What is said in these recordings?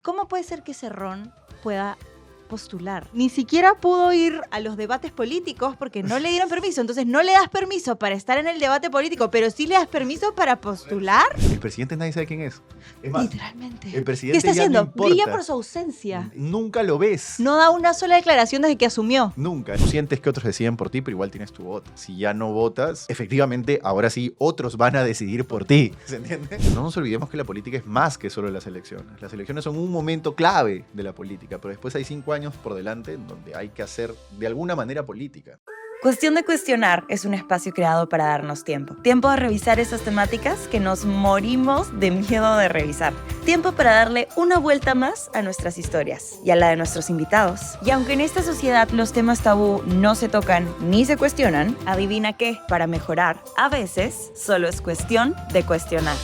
¿Cómo puede ser que Cerrón pueda postular? Ni siquiera pudo ir a los debates políticos porque no le dieron permiso. Entonces no le das permiso para estar en el debate político, pero sí le das permiso para postular. El presidente nadie sabe quién es. Es más, Literalmente. el ¿Qué presidente está ya no haciendo? Brilla importa. por su ausencia. Nunca lo ves. No da una sola declaración desde que asumió. Nunca. Tú sientes que otros deciden por ti, pero igual tienes tu voto. Si ya no votas, efectivamente, ahora sí, otros van a decidir por ti. ¿Se entiende? No nos olvidemos que la política es más que solo las elecciones. Las elecciones son un momento clave de la política, pero después hay 5 años por delante donde hay que hacer de alguna manera política. Cuestión de Cuestionar es un espacio creado para darnos tiempo. Tiempo de revisar esas temáticas que nos morimos de miedo de revisar. Tiempo para darle una vuelta más a nuestras historias y a la de nuestros invitados. Y aunque en esta sociedad los temas tabú no se tocan ni se cuestionan, adivina qué, para mejorar, a veces solo es cuestión de cuestionar.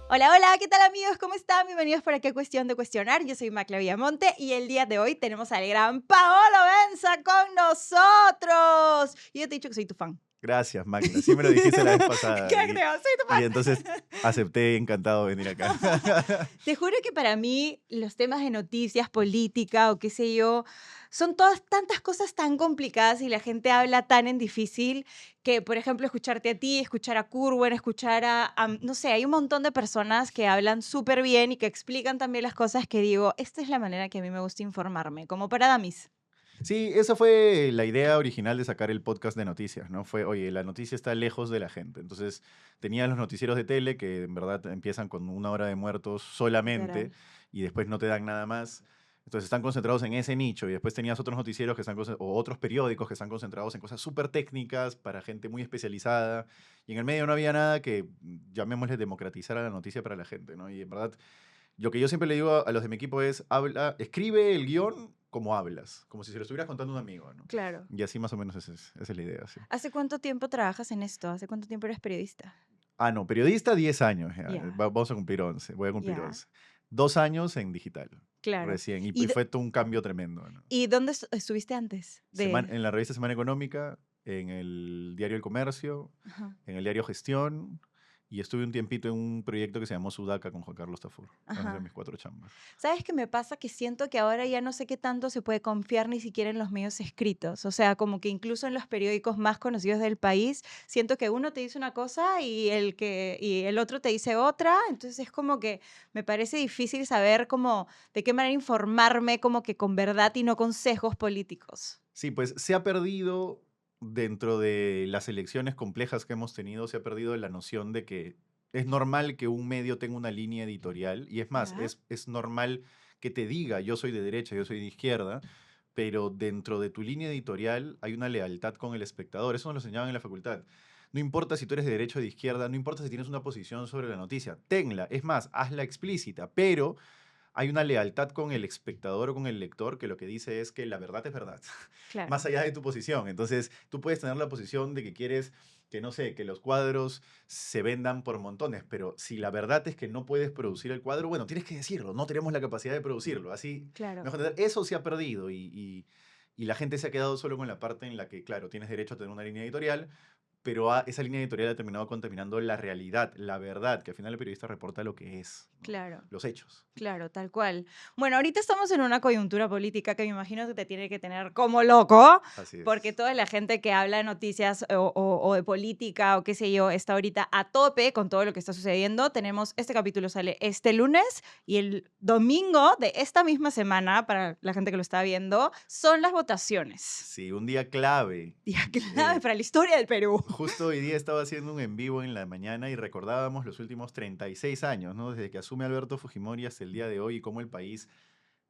Hola, hola, ¿qué tal amigos? ¿Cómo están? Bienvenidos por aquí a Cuestión de Cuestionar. Yo soy Macla Villamonte y el día de hoy tenemos al gran Paolo Benza con nosotros. Y yo te he dicho que soy tu fan. Gracias, Magna. Sí me lo dijiste la vez pasada. ¿Qué creo? Soy tu fan. Y entonces acepté encantado venir acá. Te juro que para mí los temas de noticias, política o qué sé yo, son todas tantas cosas tan complicadas y la gente habla tan en difícil que, por ejemplo, escucharte a ti, escuchar a Curwen, escuchar no sé, hay un montón de personas que hablan súper bien y que explican también las cosas que digo, esta es la manera que a mí me gusta informarme, como para Damis. Sí, esa fue la idea original de sacar el podcast de noticias, ¿no? Fue, oye, la noticia está lejos de la gente. Entonces, tenía los noticieros de tele que en verdad empiezan con 1 hora de muertos solamente Literal. y después no te dan nada más. Entonces, están concentrados en ese nicho y después tenías otros noticieros que están o otros periódicos que están concentrados en cosas súper técnicas para gente muy especializada. Y en el medio no había nada que, llamémosle, democratizara la noticia para la gente, ¿no? Y en verdad, lo que yo siempre le digo a los de mi equipo es, escribe el guión como hablas, como si se lo estuvieras contando a un amigo, ¿no? Claro. Y así más o menos esa es la idea, sí. ¿Hace cuánto tiempo trabajas en esto? ¿Hace cuánto tiempo eres periodista? Ah, no, periodista 10 años, ya. Ya, Vamos a cumplir 11, voy a cumplir ya, 11. 2 años en digital, claro. recién, y ¿Y, fue todo un cambio tremendo, ¿no? y dónde estuviste antes de...? En la revista Semana Económica, en el diario El Comercio, Ajá, en el diario Gestión, y estuve un tiempito en un proyecto que se llamó Sudaca con Juan Carlos Tafur. Esas eran ajá. mis 4 chambas. ¿Sabes qué me pasa? Que siento que ahora ya no sé qué tanto se puede confiar ni siquiera en los medios escritos. O sea, como que incluso en los periódicos más conocidos del país, siento que uno te dice una cosa y el otro te dice otra. Entonces es como que me parece difícil saber cómo, de qué manera informarme como que con verdad y no con sesgos políticos. Sí, pues se ha perdido dentro de las elecciones complejas que hemos tenido, se ha perdido la noción de que es normal que un medio tenga una línea editorial y es más, ¿Ya? es normal que te diga yo soy de derecha, yo soy de izquierda, pero dentro de tu línea editorial hay una lealtad con el espectador. Eso nos lo enseñaban en la facultad. No importa si tú eres de derecha o de izquierda, no importa si tienes una posición sobre la noticia, tenla, es más, hazla explícita, pero hay una lealtad con el espectador o con el lector que lo que dice es que la verdad es verdad, Claro. más allá de tu posición. Entonces, tú puedes tener la posición de que quieres que, no sé, que los cuadros se vendan por montones, pero si la verdad es que no puedes producir el cuadro, bueno, tienes que decirlo, no tenemos la capacidad de producirlo. Así, Claro. mejor entender, eso se ha perdido y la gente se ha quedado solo con la parte en la que, claro, tienes derecho a tener una línea editorial, pero esa línea editorial ha terminado contaminando la realidad, la verdad, que al final el periodista reporta lo que es, ¿no? Claro. Los hechos. Claro, tal cual. Bueno, ahorita estamos en una coyuntura política que me imagino que te tiene que tener como loco, Así porque es. toda la gente que habla de noticias o de política o qué sé yo está ahorita a tope con todo lo que está sucediendo. Este capítulo sale este lunes y el domingo de esta misma semana, para la gente que lo está viendo, son las votaciones. Sí, un día clave. Día clave para la historia del Perú. Justo hoy día estaba haciendo un en vivo en la mañana y recordábamos los últimos 36 años, ¿no? Desde que asume Alberto Fujimori hasta el día de hoy y cómo el país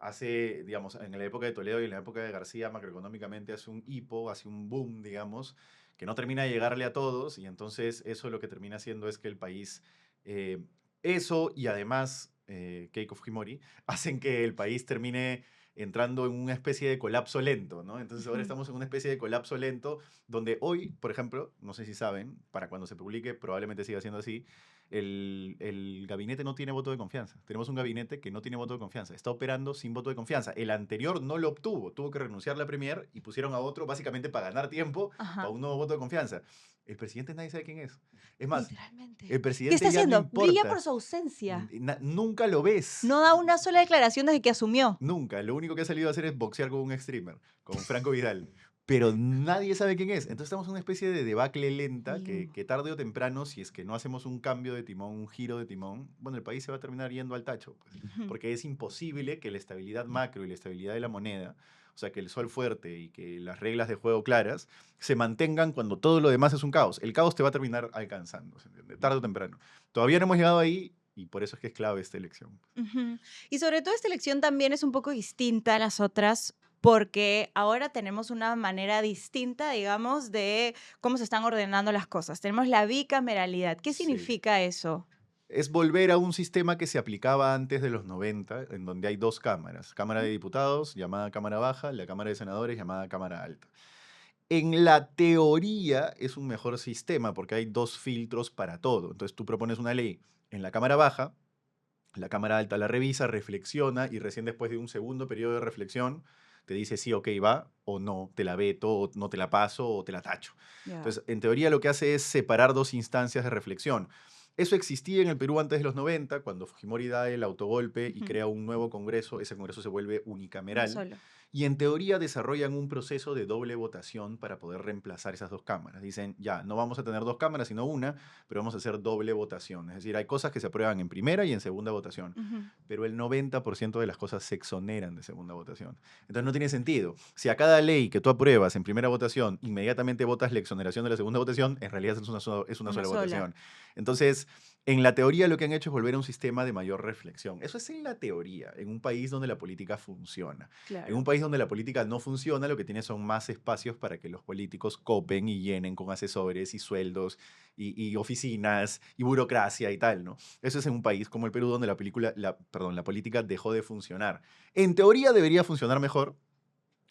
hace, digamos, en la época de Toledo y en la época de García, macroeconómicamente hace un hipo, hace un boom, digamos, que no termina de llegarle a todos y entonces eso lo que termina haciendo es que el país, eh, eso y además Keiko Fujimori, hacen que el país termine entrando en una especie de colapso lento, ¿no? Entonces ahora Ujú. estamos en una especie de colapso lento donde hoy, por ejemplo, no sé si saben, para cuando se publique probablemente siga siendo así, el gabinete no tiene voto de confianza. Tenemos un gabinete que no tiene voto de confianza. Está operando sin voto de confianza. El anterior no lo obtuvo. Tuvo que renunciar la premier y pusieron a otro básicamente para ganar tiempo para Ajá. un nuevo voto de confianza. El presidente nadie sabe quién es. Es más, Literalmente. el ¿Qué presidente está ya no haciendo? Brilla importa. por su ausencia. Nunca lo ves. No da una sola declaración desde que asumió. Nunca. Lo único que ha salido a hacer es boxear con un streamer, con Franco Vidal. Pero nadie sabe quién es. Entonces estamos en una especie de debacle lenta que tarde o temprano, si es que no hacemos un cambio de timón, un giro de timón, bueno, el país se va a terminar yendo al tacho. Pues, Ujú. porque es imposible que la estabilidad macro y la estabilidad de la moneda, o sea, que el sol fuerte y que las reglas de juego claras, se mantengan cuando todo lo demás es un caos. El caos te va a terminar alcanzando, ¿se entiende? Tarde o temprano. Todavía no hemos llegado ahí y por eso es que es clave esta elección. Ujú. Y sobre todo esta elección también es un poco distinta a las otras porque ahora tenemos una manera distinta, digamos, de cómo se están ordenando las cosas. Tenemos la bicameralidad. ¿Qué Sí. significa eso? Es volver a un sistema que se aplicaba antes de los 90, en donde hay dos cámaras. Cámara de Diputados, llamada Cámara Baja, la Cámara de Senadores, llamada Cámara Alta. En la teoría es un mejor sistema porque hay dos filtros para todo. Entonces tú propones una ley en la Cámara Baja, la Cámara Alta la revisa, reflexiona y recién después de un segundo periodo de reflexión te dice sí, ok, va, o no, te la veto, o no te la paso, o te la tacho. Ya. Entonces, en teoría lo que hace es separar dos instancias de reflexión. Eso existía en el Perú antes de los 90, cuando Fujimori da el autogolpe y Ujú. crea un nuevo Congreso, ese Congreso se vuelve Uno unicameral. solo. Y en teoría desarrollan un proceso de doble votación para poder reemplazar esas dos cámaras. Dicen, ya, no vamos a tener dos cámaras, sino una, pero vamos a hacer doble votación. Es decir, hay cosas que se aprueban en primera y en segunda votación, Ujú. pero el 90% de las cosas se exoneran de segunda votación. Entonces no tiene sentido. Si a cada ley que tú apruebas en primera votación, inmediatamente votas la exoneración de la segunda votación, en realidad es una Una sola sola. votación. Entonces, en la teoría lo que han hecho es volver a un sistema de mayor reflexión. Eso es en la teoría, en un país donde la política funciona. En un Claro. país donde la política no funciona, lo que tiene son más espacios para que los políticos copen y llenen con asesores y sueldos y oficinas y burocracia y tal, ¿no? Eso es en un país como el Perú, donde la política dejó de funcionar. En teoría debería funcionar mejor,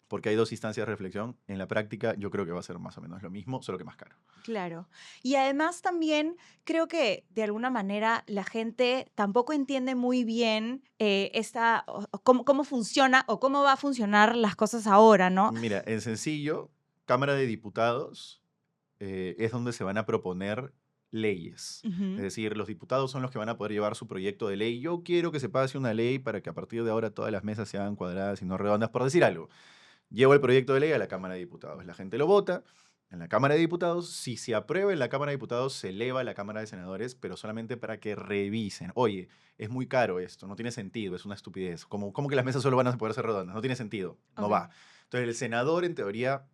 porque hay dos instancias de reflexión. En la práctica yo creo que va a ser más o menos lo mismo, solo que más caro. Claro. Y además también creo que de alguna manera la gente tampoco entiende muy bien cómo funciona o cómo va a funcionar las cosas ahora, ¿no? Mira, en sencillo, Cámara de Diputados es donde se van a proponer leyes. Es Ujú. decir, los diputados son los que van a poder llevar su proyecto de ley. Yo quiero que se pase una ley para que a partir de ahora todas las mesas sean cuadradas y no redondas, por decir algo. Llevo el proyecto de ley a la Cámara de Diputados. La gente lo vota en la Cámara de Diputados. Si se aprueba en la Cámara de Diputados, se eleva a la Cámara de Senadores, pero solamente para que revisen. Oye, es muy caro esto, no tiene sentido, es una estupidez. ¿Cómo que las mesas solo van a poder ser redondas? No tiene sentido, no Ok. va. Entonces, el senador, en teoría,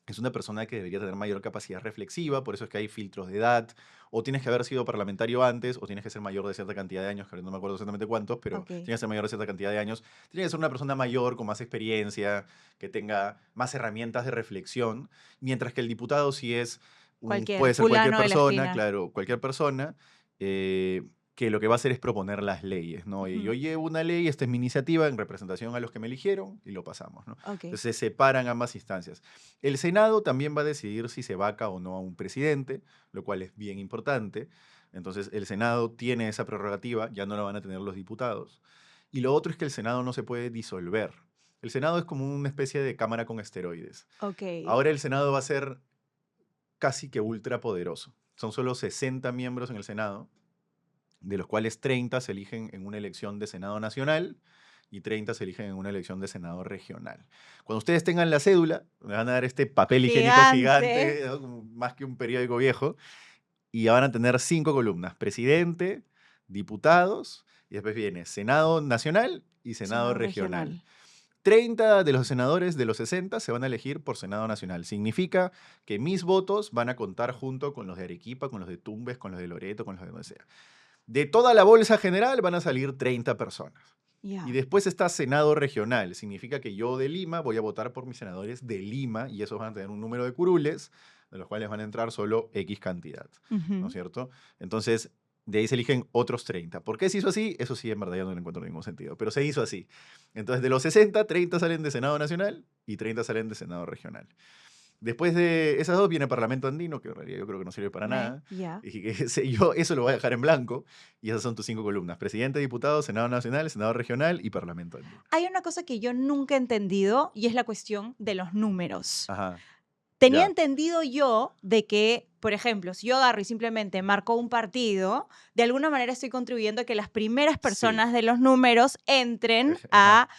es una persona que debería tener mayor capacidad reflexiva, por eso es que hay filtros de edad, o tienes que haber sido parlamentario antes, o tienes que ser mayor de cierta cantidad de años, que ahora no me acuerdo exactamente cuántos, pero Ok. tienes que ser mayor de cierta cantidad de años. Tiene que ser una persona mayor, con más experiencia, que tenga más herramientas de reflexión, mientras que el diputado sí es, Cualquier puede ser cualquier fulano de la persona, esquina. claro, cualquier persona, que lo que va a hacer es proponer las leyes, ¿no? Y yo Ujú. llevo una ley, esta es mi iniciativa en representación a los que me eligieron, y lo pasamos, ¿no? Ok. Entonces se separan ambas instancias. El Senado también va a decidir si se vaca o no a un presidente, lo cual es bien importante. Entonces el Senado tiene esa prerrogativa, ya no la van a tener los diputados. Y lo otro es que el Senado no se puede disolver. El Senado es como una especie de cámara con esteroides. Ok. Ahora el Senado va a ser casi que ultrapoderoso. Son solo 60 miembros en el Senado, de los cuales 30 se eligen en una elección de Senado Nacional y 30 se eligen en una elección de Senado Regional. Cuando ustedes tengan la cédula, le van a dar este papel higiénico Gigante. gigante, ¿no? Como más que un periódico viejo, y van a tener 5 columnas: presidente, diputados, y después viene Senado Nacional y Senado Senado Regional. regional. 30 de los senadores de los 60 se van a elegir por Senado Nacional. Significa que mis votos van a contar junto con los de Arequipa, con los de Tumbes, con los de Loreto, con los de donde sea. De toda la bolsa general van a salir 30 personas. Ya. Y después está Senado Regional. Significa que yo de Lima voy a votar por mis senadores de Lima y esos van a tener un número de curules, de los cuales van a entrar solo X cantidad, ¿no es Ujú. cierto? Entonces, de ahí se eligen otros 30. ¿Por qué se hizo así? Eso sí, en verdad ya no le encuentro ningún sentido, pero se hizo así. Entonces, de los 60, 30 salen de Senado Nacional y 30 salen de Senado Regional. Después de esas dos viene Parlamento Andino, que en realidad yo creo que no sirve para nada. Ya. Y yo eso lo voy a dejar en blanco. Y esas son tus 5 columnas: presidente, diputado, Senado Nacional, Senado Regional y Parlamento Andino. Hay una cosa que yo nunca he entendido y es la cuestión de los números. Ajá. Tenía Ya. entendido yo de que, por ejemplo, si yo agarro y simplemente marco un partido, de alguna manera estoy contribuyendo a que las primeras Sí. personas de los números entren Ajá.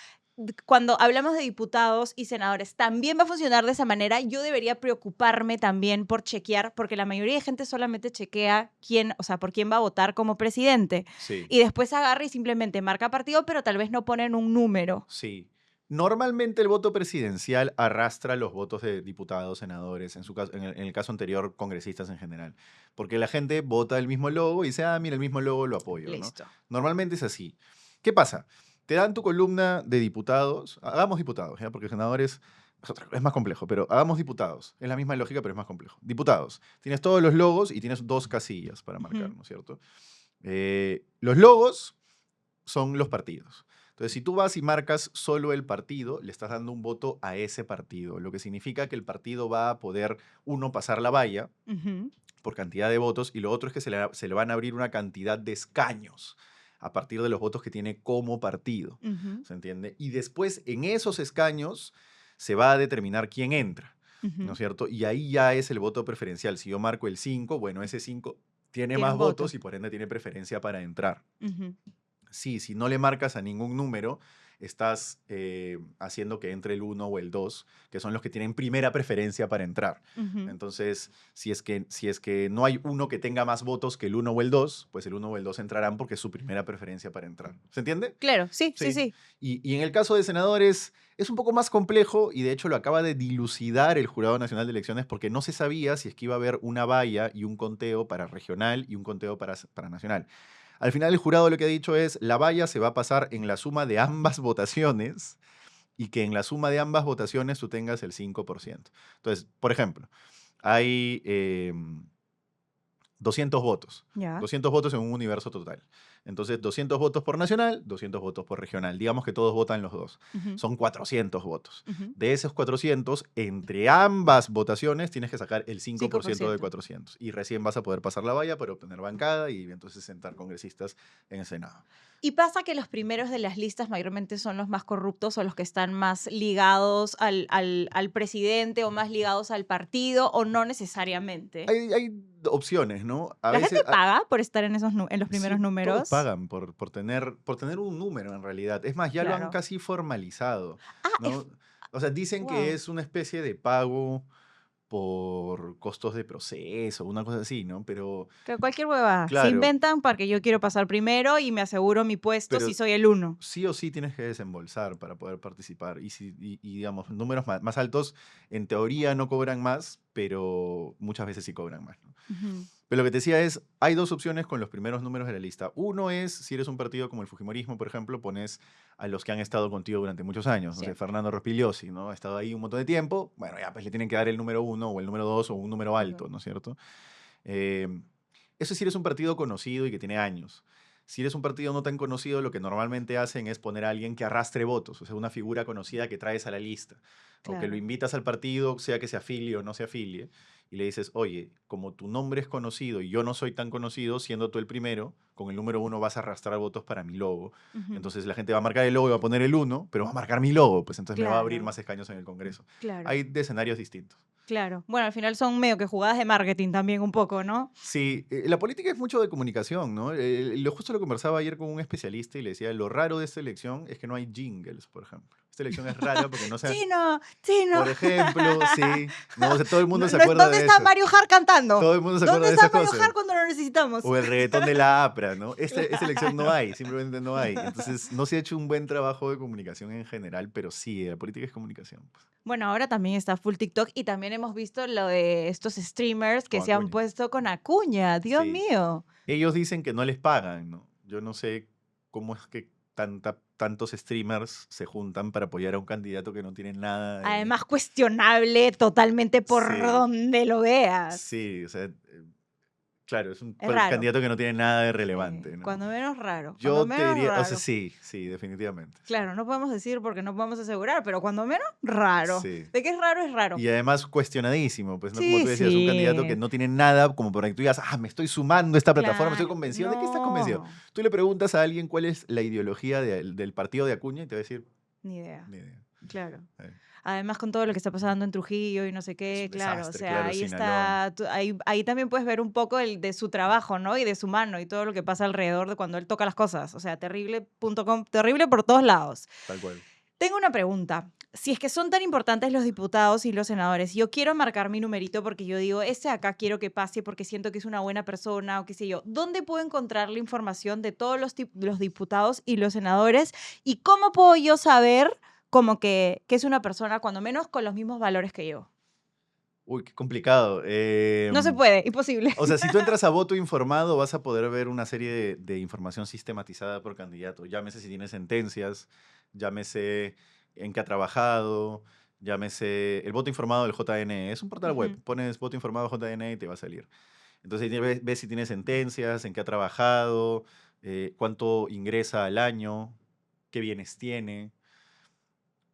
cuando hablamos de diputados y senadores, también va a funcionar de esa manera. Yo debería preocuparme también por chequear, porque la mayoría de gente solamente chequea quién, o sea, por quién va a votar como presidente. Sí. Y después agarra y simplemente marca partido, pero tal vez no ponen un número. Sí. Normalmente el voto presidencial arrastra los votos de diputados, senadores, en su caso, en el caso anterior, congresistas en general. Porque la gente vota el mismo logo y dice, ah, mira, el mismo logo lo apoyo, ¿no? Listo. Normalmente es así. ¿Qué pasa? Te dan tu columna de diputados, hagamos diputados, ¿ya? Porque senadores es más complejo, pero hagamos diputados. Es la misma lógica, pero es más complejo. Diputados. Tienes todos los logos y tienes 2 casillas para marcar, Ujú. ¿no es cierto? Los logos son los partidos. Entonces, si tú vas y marcas solo el partido, le estás dando un voto a ese partido, lo que significa que el partido va a poder, uno, pasar la valla Ujú. por cantidad de votos, y lo otro es que se le van a abrir una cantidad de escaños a partir de los votos que tiene como partido, Ujú. ¿se entiende? Y después, en esos escaños, se va a determinar quién entra, ¿no Ujú. es cierto? Y ahí ya es el voto preferencial. Si yo marco el 5, bueno, ese 5 tiene Tiene más un votos voto. y por ende tiene preferencia para entrar. Ujú. Sí, si no le marcas a ningún número, estás haciendo que entre el 1 o el 2, que son los que tienen primera preferencia para entrar. Ujú. Entonces, si es que no hay uno que tenga más votos que el 1 o el 2, pues el 1 o el 2 entrarán porque es su primera preferencia para entrar. ¿Se entiende? Claro, sí, sí, Sí. sí. Y en el caso de senadores es un poco más complejo y de hecho lo acaba de dilucidar el Jurado Nacional de Elecciones porque no se sabía si es que iba a haber una valla y un conteo para regional y un conteo para nacional. Al final el jurado lo que ha dicho es la valla se va a pasar en la suma de ambas votaciones y que en la suma de ambas votaciones tú tengas el 5%. Entonces, por ejemplo, hay 200 votos. Ya. 200 votos en un universo total. Entonces, 200 votos por nacional, 200 votos por regional. Digamos que todos votan los dos. Ujú. Son 400 votos. Ujú. De esos 400, entre ambas votaciones tienes que sacar el 5% de 5%. 400. Y recién vas a poder pasar la valla para obtener bancada y entonces sentar congresistas en el Senado. Y pasa que los primeros de las listas mayormente son los más corruptos o los que están más ligados al presidente o más ligados al partido o no necesariamente. Hay opciones, ¿no? A ¿La veces, gente paga por estar en en los primeros sí, todos números? pagan por tener un número en realidad. Es más, ya lo han Claro. casi formalizado, Ah, ¿no? O sea, dicen que wow. es una especie de pago por costos de proceso, una cosa así, ¿no? Pero, Que cualquier hueva. Se claro, inventan para que yo quiero pasar primero y me aseguro mi puesto pero si soy el uno. sí o sí tienes que desembolsar para poder participar. Digamos, números más altos, en teoría no cobran más, pero muchas veces sí cobran más, ¿no? Ujú. Pero lo que te decía es, hay 2 opciones con los primeros números de la lista. Uno es, si eres un partido como el Fujimorismo, por ejemplo, pones a los que han estado contigo durante muchos años. No sé, Siempre. Fernando Rospigliosi, ¿no? Ha estado ahí un montón de tiempo. Bueno, ya pues le tienen que dar el número 1 o el número 2 o un número alto, Ujú. ¿no es cierto? Eh, Eso si eres un partido conocido y que tiene años. Si eres un partido no tan conocido, lo que normalmente hacen es poner a alguien que arrastre votos, o sea, una figura conocida que traes a la lista, o que lo Claro. invitas al partido, sea que se afilie o no se afilie, y le dices, oye, como tu nombre es conocido y yo no soy tan conocido, siendo tú el primero, con el número 1 vas a arrastrar votos para mi logo. Ujú. Entonces la gente va a marcar el logo y va a poner el 1, pero va a marcar mi logo, pues entonces me va a abrir Claro. más escaños en el Congreso. Claro. Hay de escenarios distintos. Claro. Bueno, al final son medio que jugadas de marketing también un poco, ¿no? Sí, la política es mucho de comunicación, ¿no? Justo lo conversaba ayer con un especialista y le decía, lo raro de esta elección es que no hay jingles, por ejemplo. Esta elección es rara porque no se... Chino, chino. Por ejemplo, sí, no, o sea, todo el mundo se No, acuerda ¿dónde de está eso. Mario Hart cantando? Todo el mundo se acuerda ¿Dónde de está esa Mario cosa. Hart cuando lo necesitamos? O el reggaetón de la APRA, ¿no? Esta elección no hay, simplemente no hay. Entonces, no se ha hecho un buen trabajo de comunicación en general, pero sí, la política es comunicación, pues. Bueno, ahora también está full TikTok y también hemos visto lo de estos streamers que Con se han Acuña. puesto con Acuña. Dios Sí. mío. Ellos dicen que no les pagan, ¿no? Yo no sé cómo es que tantos streamers se juntan para apoyar a un candidato que no tiene nada de... Además, cuestionable totalmente por Sí, donde lo veas. sí, o sea, claro, es un Es raro. candidato que no tiene nada de relevante, ¿no? Cuando menos raro. Yo Cuando te menos diría, o sea, raro. sí, definitivamente. Sí. Claro, no podemos decir porque no podemos asegurar, pero cuando menos raro. Sí. De que es raro, es raro. Y además cuestionadísimo, pues, ¿no? Como Sí, tú decías, un candidato que sí. no tiene nada como para que tú digas, me estoy sumando a esta plataforma, estoy Claro. convencido. ¿De qué estás convencido? No, Tú le preguntas a alguien cuál es la ideología del partido de Acuña y te va a decir, ni idea. ni idea. Claro. Eh, Además, con todo lo que está pasando en Trujillo y no sé Es qué, un claro, o desastre, sea, claro, ahí Sinaloa. está, ahí también puedes ver un poco el de su trabajo, ¿no? Y de su mano y todo lo que pasa alrededor de cuando él toca las cosas. O sea, terrible.com, terrible por todos lados. Tal cual. Tengo una pregunta. Si es que son tan importantes los diputados y los senadores, yo quiero marcar mi numerito porque yo digo, ese acá quiero que pase porque siento que es una buena persona o qué sé yo. ¿Dónde puedo encontrar la información de todos los diputados y los senadores? ¿Y cómo puedo yo saber como que es una persona, cuando menos, con los mismos valores que yo? Uy, qué complicado. No se puede, imposible. O sea, si tú entras a voto informado, vas a poder ver una serie de información sistematizada por candidato. Llámese si tiene sentencias, llámese en qué ha trabajado, llámese el voto informado del JNE. Es un portal web. Ujú. Pones voto informado JNE y te va a salir. Entonces ahí ves si tiene sentencias, en qué ha trabajado, cuánto ingresa al año, qué bienes tiene.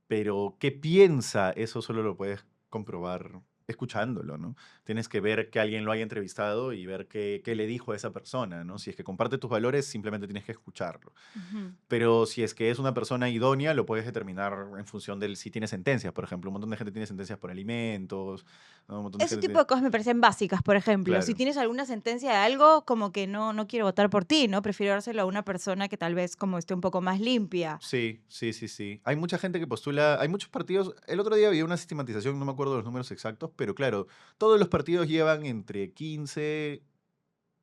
Pero qué piensa, eso solo lo puedes comprobar escuchándolo, ¿no? Tienes que ver que alguien lo haya entrevistado y ver qué le dijo a esa persona, ¿no? Si es que comparte tus valores, simplemente tienes que escucharlo. Ujú. Pero si es que es una persona idónea, lo puedes determinar en función del si tiene sentencias, por ejemplo. Un montón de gente tiene sentencias por alimentos, ¿no? Un montón de Ese gente tipo tiene... de cosas me parecen básicas, por ejemplo. Si Claro. tienes alguna sentencia de algo, como que no quiero votar por ti, ¿no? Prefiero dárselo a una persona que tal vez como esté un poco más limpia. Sí, sí, sí, sí. Hay mucha gente que postula, hay muchos partidos. El otro día había una sistematización, no me acuerdo los números exactos, pero claro, todos los partidos llevan entre 15,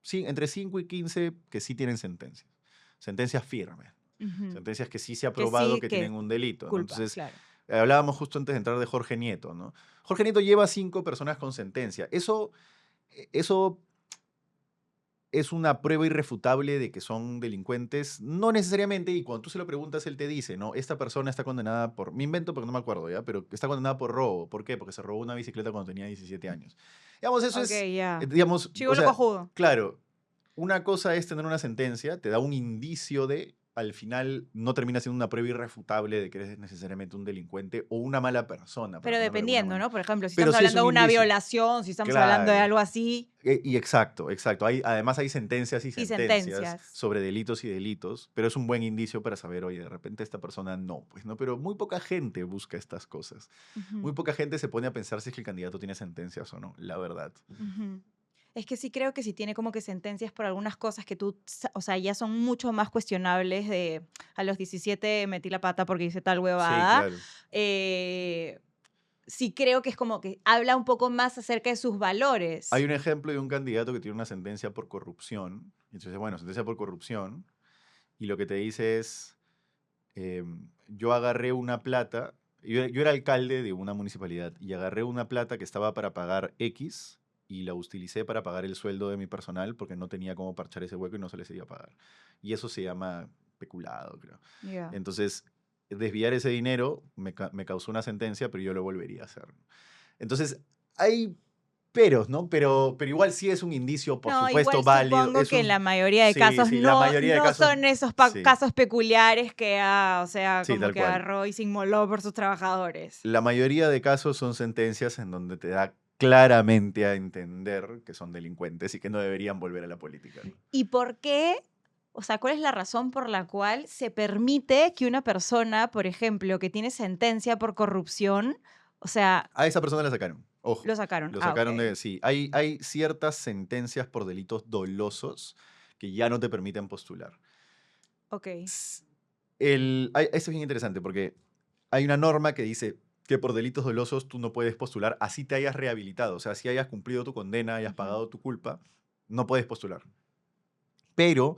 sí, entre 5 y 15 que sí tienen sentencias. Sentencias firmes. Ujú. Sentencias que sí se ha Que probado sí, que tienen que un delito, ¿no? culpa, Entonces, claro. hablábamos justo antes de entrar de Jorge Nieto, ¿no? Jorge Nieto lleva 5 personas con sentencia. Eso es una prueba irrefutable de que son delincuentes, no necesariamente, y cuando tú se lo preguntas, él te dice, no, esta persona está condenada por, me invento porque no me acuerdo, ¿ya? Pero está condenada por robo. ¿Por qué? Porque se robó una bicicleta cuando tenía 17 años. Digamos, eso Ok, es, ya. digamos, o Chibolo sea, cojudo. claro, una cosa es tener una sentencia, te da un indicio de, al final no termina siendo una prueba irrefutable de que eres necesariamente un delincuente o una mala persona, para Pero ponerlo de alguna dependiendo, manera. ¿no? Por ejemplo, si Pero estamos sí es hablando un de una indicio. violación, si estamos hablando de Claro. algo así, Y exacto, exacto. Además hay sentencias y y sentencias sentencias. sobre delitos y delitos, pero es un buen indicio para saber, oye, de repente esta persona no, pues no, pero muy poca gente busca estas cosas. Ujú, Muy poca gente se pone a pensar si es que el candidato tiene sentencias o no, la verdad. ujú. Es que sí creo que si tiene como que sentencias por algunas cosas que tú, o sea, ya son mucho más cuestionables de a los 17 metí la pata porque hice tal Sí, huevada, claro. eh, sí creo que es como que habla un poco más acerca de sus Hay valores. un ejemplo de un candidato que tiene una sentencia por corrupción. Entonces, bueno, sentencia por corrupción. Y lo que te dice es, yo agarré una plata, yo era alcalde de una municipalidad y agarré una plata que estaba para pagar X y la utilicé para pagar el sueldo de mi personal porque no tenía cómo parchar ese hueco y no se les iba a pagar. Y eso se llama peculado, creo. Ya. Entonces, desviar ese dinero me causó una sentencia, pero yo lo volvería a hacer. Entonces, hay peros, ¿no? Pero igual sí es un indicio, por No, supuesto, igual válido. supongo Es que en un... la mayoría de Sí, casos sí, la mayoría de no casos, son esos sí, casos peculiares que, o sea, sí, como tal que cual. agarró y se inmoló por sus trabajadores. La mayoría de casos son sentencias en donde te da claramente a entender que son delincuentes y que no deberían volver a la política, ¿no? ¿Y por qué? O sea, ¿cuál es la razón por la cual se permite que una persona, por ejemplo, que tiene sentencia por corrupción, o sea, A esa persona la sacaron. Ojo, lo sacaron? lo Ah, ok. sacaron de... Sí, hay ciertas sentencias por delitos dolosos que ya no te permiten postular. Ok. Esto es bien interesante porque hay una norma que dice que por delitos dolosos tú no puedes postular así te hayas rehabilitado. O sea, si hayas cumplido tu condena, hayas Ujú. pagado tu culpa, no puedes postular. Pero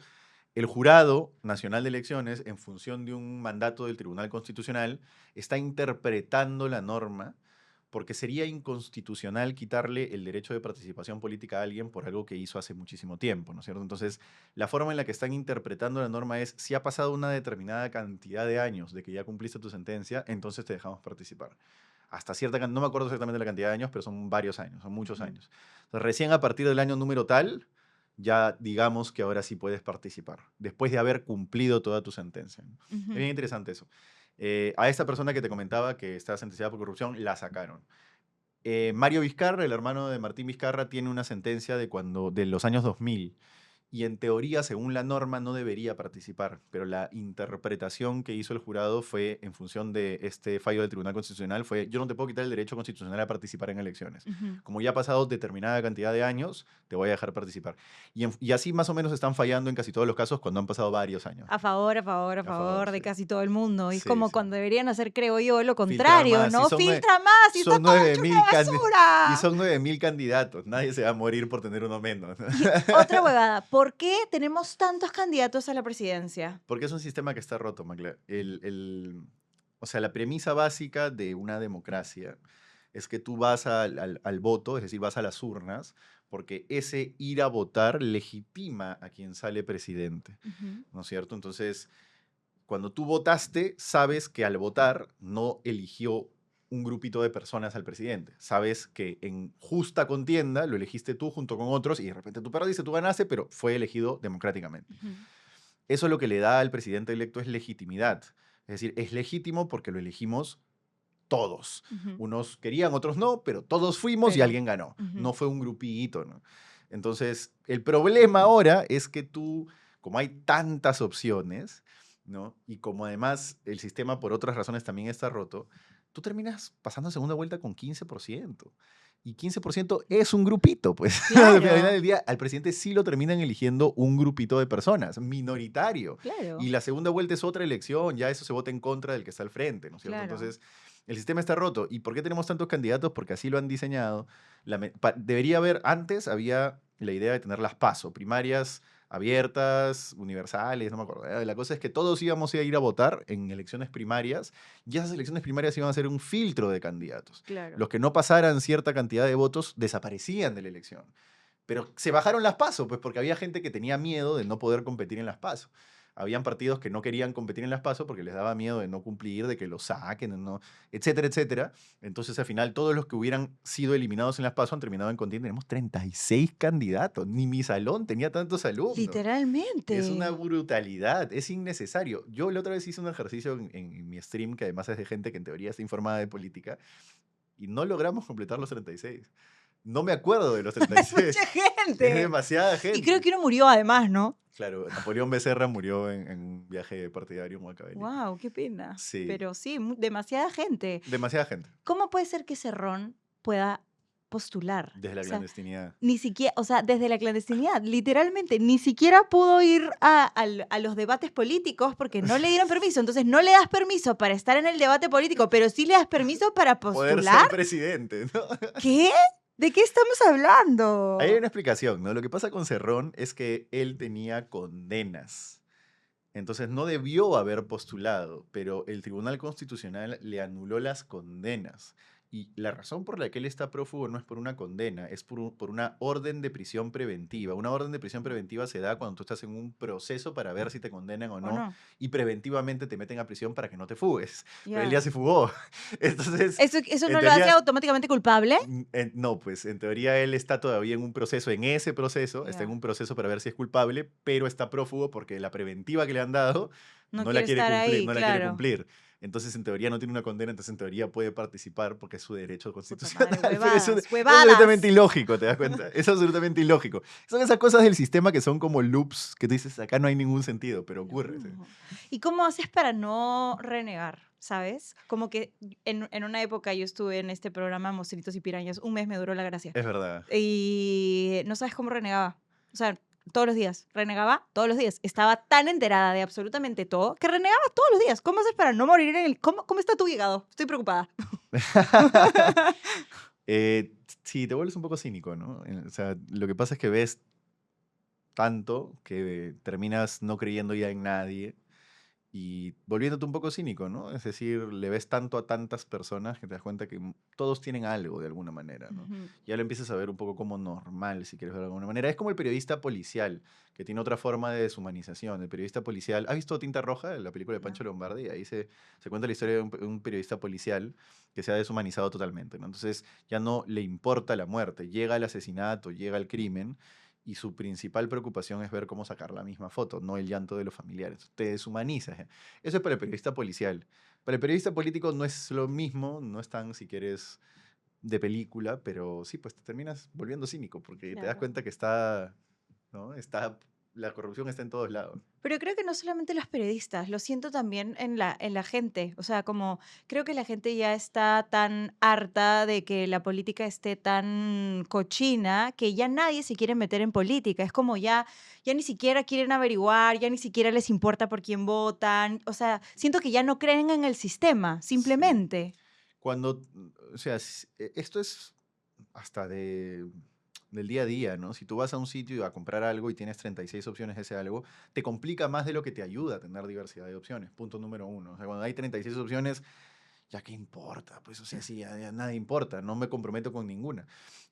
el Jurado Nacional de Elecciones, en función de un mandato del Tribunal Constitucional, está interpretando la norma porque sería inconstitucional quitarle el derecho de participación política a alguien por algo que hizo hace muchísimo tiempo, ¿no es cierto? Entonces, la forma en la que están interpretando la norma es, si ha pasado una determinada cantidad de años de que ya cumpliste tu sentencia, entonces te dejamos participar. Hasta cierta cantidad, no me acuerdo exactamente la cantidad de años, pero son varios años, son muchos Ujú. años. Entonces, recién a partir del año número tal, ya digamos que ahora sí puedes participar, después de haber cumplido toda tu sentencia, ¿no? Es Ujú. bien interesante eso. A esta persona que te comentaba que está sentenciada por corrupción, la sacaron. Mario Vizcarra, el hermano de Martín Vizcarra, tiene una sentencia de los años 2000 y en teoría, según la norma, no debería participar, pero la interpretación que hizo el jurado fue, en función de este fallo del Tribunal Constitucional, fue: yo no te puedo quitar el derecho constitucional a participar en elecciones. Ujú. Como ya ha pasado determinada cantidad de años, te voy a dejar participar. Y así más o menos están fallando en casi todos los casos cuando han pasado varios años. A favor, a favor, a A favor, favor de sí. casi todo el mundo. Y es Sí, como sí. cuando deberían hacer, creo yo, lo Filtrar contrario, más, ¿no? Filtra más y está son todo hecho 9.000 una basura. y son 9.000 candidatos. Nadie se va a morir por tener uno menos, ¿no? Y otra huevada, ¿por qué tenemos tantos candidatos a la presidencia? Porque es un sistema que está roto, Macla. O sea, la premisa básica de una democracia es que tú vas al voto, es decir, vas a las urnas, porque ese ir a votar legitima a quien sale presidente, Ujú. ¿no es cierto? Entonces, cuando tú votaste, sabes que al votar no eligió un grupito de personas al presidente. Sabes que en justa contienda lo elegiste tú junto con otros y de repente tú perdiste, tú ganaste, pero fue elegido democráticamente. Ujú. Eso lo que le da al presidente electo es legitimidad. Es decir, es legítimo porque lo elegimos todos. Ujú. Unos querían, otros no, pero todos fuimos y Pero, alguien ganó. ujú. No fue un grupito, ¿no? Entonces, el problema ahora es que tú, como hay tantas opciones, ¿no? Y como además el sistema por otras razones también está roto, tú terminas pasando a segunda vuelta con 15%. Y 15% es un grupito, pues. Al final Claro, del día, al presidente sí lo terminan eligiendo un grupito de personas, minoritario. claro, Y la segunda vuelta es otra elección, ya eso se vota en contra del que está al frente, ¿no es cierto? claro. Entonces, el sistema está roto. ¿Y por qué tenemos tantos candidatos? Porque así lo han diseñado. Debería haber, antes había la idea de tener las PASO, primarias abiertas, universales, no me acuerdo. La cosa es que todos íbamos a ir a votar en elecciones primarias y esas elecciones primarias iban a ser un filtro de candidatos. Claro. Los que no pasaran cierta cantidad de votos desaparecían de la elección. Pero se bajaron las PASO, pues porque había gente que tenía miedo de no poder competir en las PASO. Habían partidos que no querían competir en las PASO porque les daba miedo de no cumplir, de que los saquen, de no, etcétera, etcétera. Entonces, al final, todos los que hubieran sido eliminados en las PASO han terminado en contienda. Tenemos 36 candidatos. Ni mi salón tenía tantos alumnos. Es una Literalmente. brutalidad, es innecesario. Yo la otra vez hice un ejercicio en mi stream, que además es de gente que en teoría está informada de política, y no logramos completar los 36. No me acuerdo de los Es 36. mucha Es gente. demasiada gente. Y creo que uno murió además, ¿no? Claro, Napoleón Becerra murió en un viaje partidario macabélico. Wow, qué pena. Sí. Pero sí, demasiada gente. Demasiada gente, ¿Cómo puede ser que Cerrón pueda postular? desde la O sea, clandestinidad. ni siquiera, o sea, desde la clandestinidad, literalmente, ni siquiera pudo ir a los debates políticos porque no le dieron permiso. Entonces, no le das permiso para estar en el debate político, pero sí le das permiso para Poder ser postular. presidente, ¿no? ¿Qué? ¿De qué estamos hablando? Ahí hay una explicación, ¿no? Lo que pasa con Cerrón es que él tenía condenas. Entonces no debió haber postulado, pero el Tribunal Constitucional le anuló las condenas. Y la razón por la que él está prófugo no es por una condena, es por una orden de prisión preventiva. Una orden de prisión preventiva se da cuando tú estás en un proceso para ver si te condenan o ¿O no, no? y preventivamente te meten a prisión para que no te fugues. Pero él Ya. ya se fugó. Entonces, ¿Eso en no lo hace teoría, automáticamente culpable? no, pues en teoría él está todavía en un proceso, en ese proceso, está en Ya. un proceso para ver si es culpable, pero está prófugo porque la preventiva que le han dado No no la quiere quiere estar cumplir, ahí, no la quiere claro. cumplir. Entonces, en teoría no tiene una condena, entonces en teoría puede participar porque es su derecho Puta constitucional. madre, Pero es huevadas, absolutamente huevadas. ilógico, ¿te das cuenta? Es absolutamente ilógico. Son esas cosas del sistema que son como loops que tú dices, acá no hay ningún sentido, pero ocurre. ¿sí? No. ¿Y cómo haces para no renegar? ¿Sabes? Como que en una época yo estuve en este programa Monstruitos y Pirañas, un mes me duró la gracia. Es verdad. Y no sabes cómo renegaba. O sea, todos los días. Renegaba todos los días. Estaba tan enterada de absolutamente todo que renegaba todos los días. ¿Cómo haces para no morir en el... ¿Cómo está tu hígado? Estoy preocupada. Sí, te vuelves un poco cínico, ¿no? O sea, lo que pasa es que ves tanto que terminas no creyendo ya en nadie y volviéndote un poco cínico, ¿no? Es decir, le ves tanto a tantas personas que te das cuenta que todos tienen algo de alguna manera, ¿no? Ujú. Ya lo empiezas a ver un poco como normal, si quieres verlo de alguna manera. Es como el periodista policial, que tiene otra forma de deshumanización. El periodista policial... ¿Has visto Tinta Roja, la película de Pancho No. Lombardi? Ahí se cuenta la historia de un periodista policial que se ha deshumanizado totalmente, ¿no? Entonces ya no le importa la muerte, llega el asesinato, llega el crimen, y su principal preocupación es ver cómo sacar la misma foto, no el llanto de los familiares. Te deshumanizas. Eso es para el periodista policial. Para el periodista político no es lo mismo, no es tan, si quieres, de película, pero sí, pues te terminas volviendo cínico, porque te das Claro. cuenta que está, ¿no? Está la corrupción está en todos lados. Pero creo que no solamente los periodistas, lo siento también en la gente. O sea, como creo que la gente ya está tan harta de que la política esté tan cochina que ya nadie se quiere meter en política. Es como ya ni siquiera quieren averiguar, ya ni siquiera les importa por quién votan. O sea, siento que ya no creen en el sistema, Sí. simplemente. O sea, esto es hasta del día a día, ¿no? Si tú vas a un sitio a comprar algo y tienes 36 opciones de ese algo, te complica más de lo que te ayuda a tener diversidad de opciones. Punto número uno. O sea, cuando hay 36 opciones, ya qué importa, pues, o sea, sí, ya nada importa, no me comprometo con ninguna.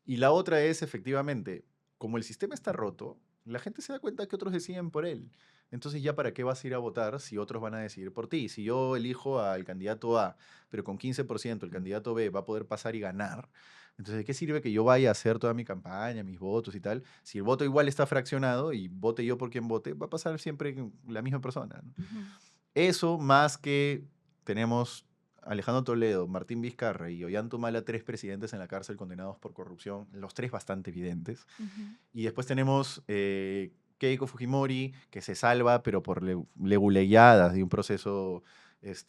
Y la otra es, efectivamente, como el sistema está roto, la gente se da cuenta que otros deciden por él. Entonces, ya para qué vas a ir a votar si otros van a decidir por ti. Si yo elijo al candidato A, pero con 15% el candidato B va a poder pasar y ganar, entonces, ¿de qué sirve que yo vaya a hacer toda mi campaña, mis votos y tal? Si el voto igual está fraccionado y vote yo por quien vote, va a pasar siempre la misma persona, ¿no? Ujú, Eso más que tenemos Alejandro Toledo, Martín Vizcarra y Ollanta Humala, 3 presidentes en la cárcel condenados por corrupción, los tres bastante evidentes. ujú. Y después tenemos Keiko Fujimori, que se salva, pero por leguleyadas de un proceso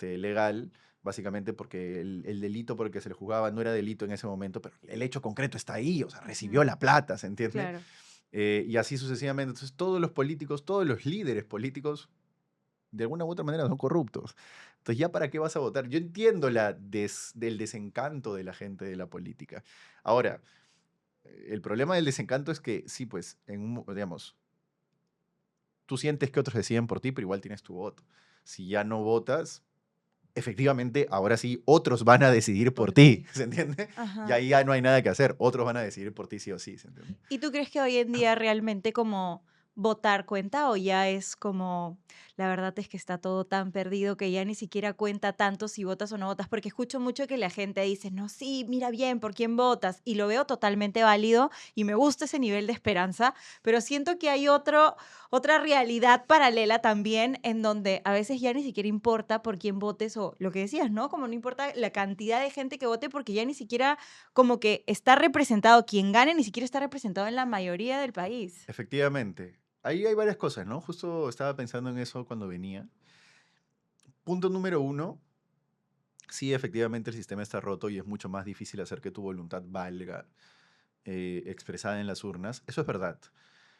legal, básicamente porque el delito por el que se le juzgaba no era delito en ese momento, pero el hecho concreto está ahí, o sea, recibió Ujú, la plata, ¿se entiende? claro. Y así sucesivamente. Entonces, todos los políticos, todos los líderes políticos de alguna u otra manera son corruptos. Entonces, ¿ya para qué vas a votar? Yo entiendo del desencanto de la gente de la política. Ahora, el problema del desencanto es que, sí, pues, digamos, tú sientes que otros deciden por ti, pero igual tienes tu voto. Si ya no votas, efectivamente, ahora sí, otros van a decidir por Por ti, ti. ¿se entiende? Y Ajá. ahí ya no hay nada que hacer. Otros van a decidir por ti sí o sí, ¿se entiende? ¿Y tú crees que hoy en día realmente como votar cuenta o ya es como, la verdad es que está todo tan perdido que ya ni siquiera cuenta tanto si votas o no votas? Porque escucho mucho que la gente dice, no, sí, mira bien por quién votas y lo veo totalmente válido y me gusta ese nivel de esperanza, pero siento que hay otra realidad paralela también en donde a veces ya ni siquiera importa por quién votes o lo que decías, ¿no? Como no importa la cantidad de gente que vote porque ya ni siquiera como que está representado, quien gane ni siquiera está representado en la mayoría del país. Efectivamente. Ahí hay varias cosas, ¿no? Justo estaba pensando en eso cuando venía. Punto número uno, sí, efectivamente el sistema está roto y es mucho más difícil hacer que tu voluntad valga expresada en las urnas. Eso es verdad.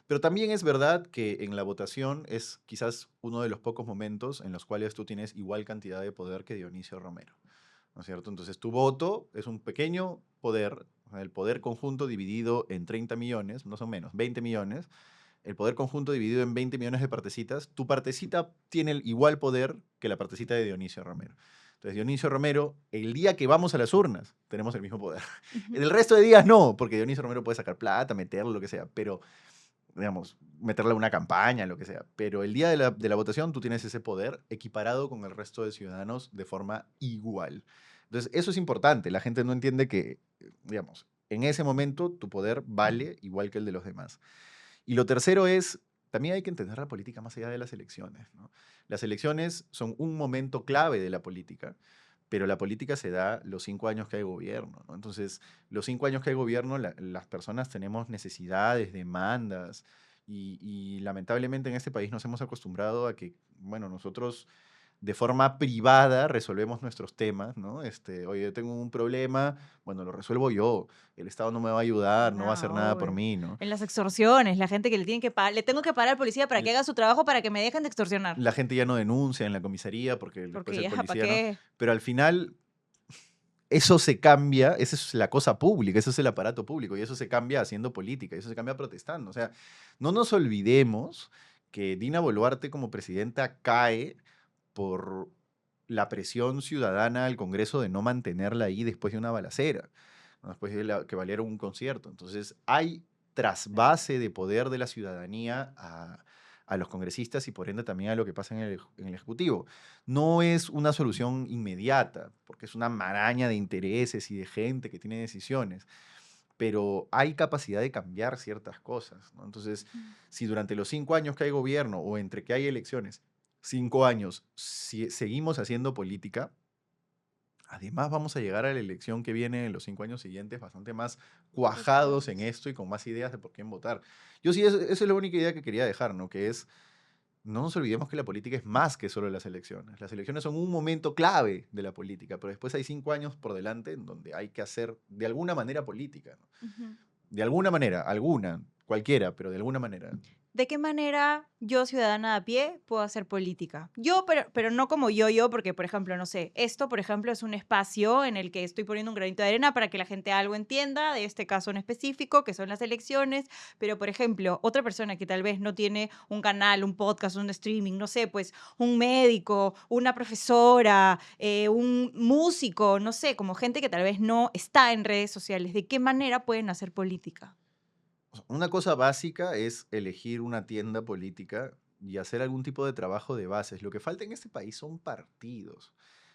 Pero también es verdad que en la votación es quizás uno de los pocos momentos en los cuales tú tienes igual cantidad de poder que Dionisio Romero, ¿no es cierto? Entonces tu voto es un pequeño poder, o sea, el poder conjunto dividido en 30 millones, no son menos, 20 millones, el poder conjunto dividido en 20 millones de partecitas, tu partecita tiene el igual poder que la partecita de Dionisio Romero. Entonces, Dionisio Romero, el día que vamos a las urnas, tenemos el mismo poder. En Ujú. el resto de días no, porque Dionisio Romero puede sacar plata, meterlo, lo que sea, pero, digamos, meterle a una campaña, lo que sea. Pero el día de la votación tú tienes ese poder equiparado con el resto de ciudadanos de forma igual. Entonces, eso es importante. La gente no entiende que, digamos, en ese momento tu poder vale igual que el de los demás. Y lo tercero es, también hay que entender la política más allá de las elecciones, ¿no? Las elecciones son un momento clave de la política, pero la política se da los 5 años que hay gobierno, ¿no? Entonces, los 5 años que hay gobierno, las personas tenemos necesidades, demandas, y lamentablemente en este país nos hemos acostumbrado a que, bueno, nosotros de forma privada resolvemos nuestros temas, ¿no? Oye, yo tengo un problema, bueno, lo resuelvo yo, el Estado no me va a ayudar, no va a hacer No, nada por obvio. mí, ¿no? En las extorsiones, la gente que le tienen que pagar, le tengo que pagar al policía para que haga su trabajo para que me dejen de extorsionar. La gente ya no denuncia en la comisaría porque después Porque el ya, ¿para policía no. qué? Pero al final eso se cambia, esa es la cosa pública, eso es el aparato público y eso se cambia haciendo política, y eso se cambia protestando. O sea, no nos olvidemos que Dina Boluarte como presidenta cae por la presión ciudadana al Congreso de no mantenerla ahí después de una balacera, ¿no? Después de que valiera un concierto. Entonces, hay Claro. trasvase de poder de la ciudadanía a los congresistas y por ende también a lo que pasa en el Ejecutivo. No es una solución inmediata, porque es una maraña de intereses y de gente que tiene decisiones, pero hay capacidad de cambiar ciertas cosas, ¿no? Entonces, Mm. si durante los 5 años que hay gobierno o entre que hay elecciones, 5 años, si seguimos haciendo política, además vamos a llegar a la elección que viene en los 5 años siguientes bastante más cuajados en esto y con más ideas de por quién votar. Yo sí, esa es la única idea que quería dejar, ¿no? Que es, no nos olvidemos que la política es más que solo las elecciones. Las elecciones son un momento clave de la política, pero después hay 5 años por delante en donde hay que hacer de alguna manera política, ¿no? Ujú. De alguna manera, alguna, cualquiera, pero de alguna manera. ¿De qué manera yo, ciudadana de a pie, puedo hacer política? Yo, pero no como yo, porque, por ejemplo, no sé, esto, por ejemplo, es un espacio en el que estoy poniendo un granito de arena para que la gente algo entienda de este caso en específico, que son las elecciones, pero, por ejemplo, otra persona que tal vez no tiene un canal, un podcast, un streaming, no sé, pues un médico, una profesora, un músico, no sé, como gente que tal vez no está en redes sociales, ¿de qué manera pueden hacer política? O sea, una cosa básica es elegir una tienda política y hacer algún tipo de trabajo de bases. Lo que falta en este país son partidos.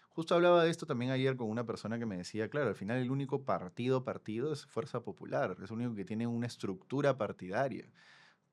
Justo hablaba de esto también ayer con una persona que me decía, claro, al final el único partido es Fuerza Popular, es el único que tiene una estructura partidaria,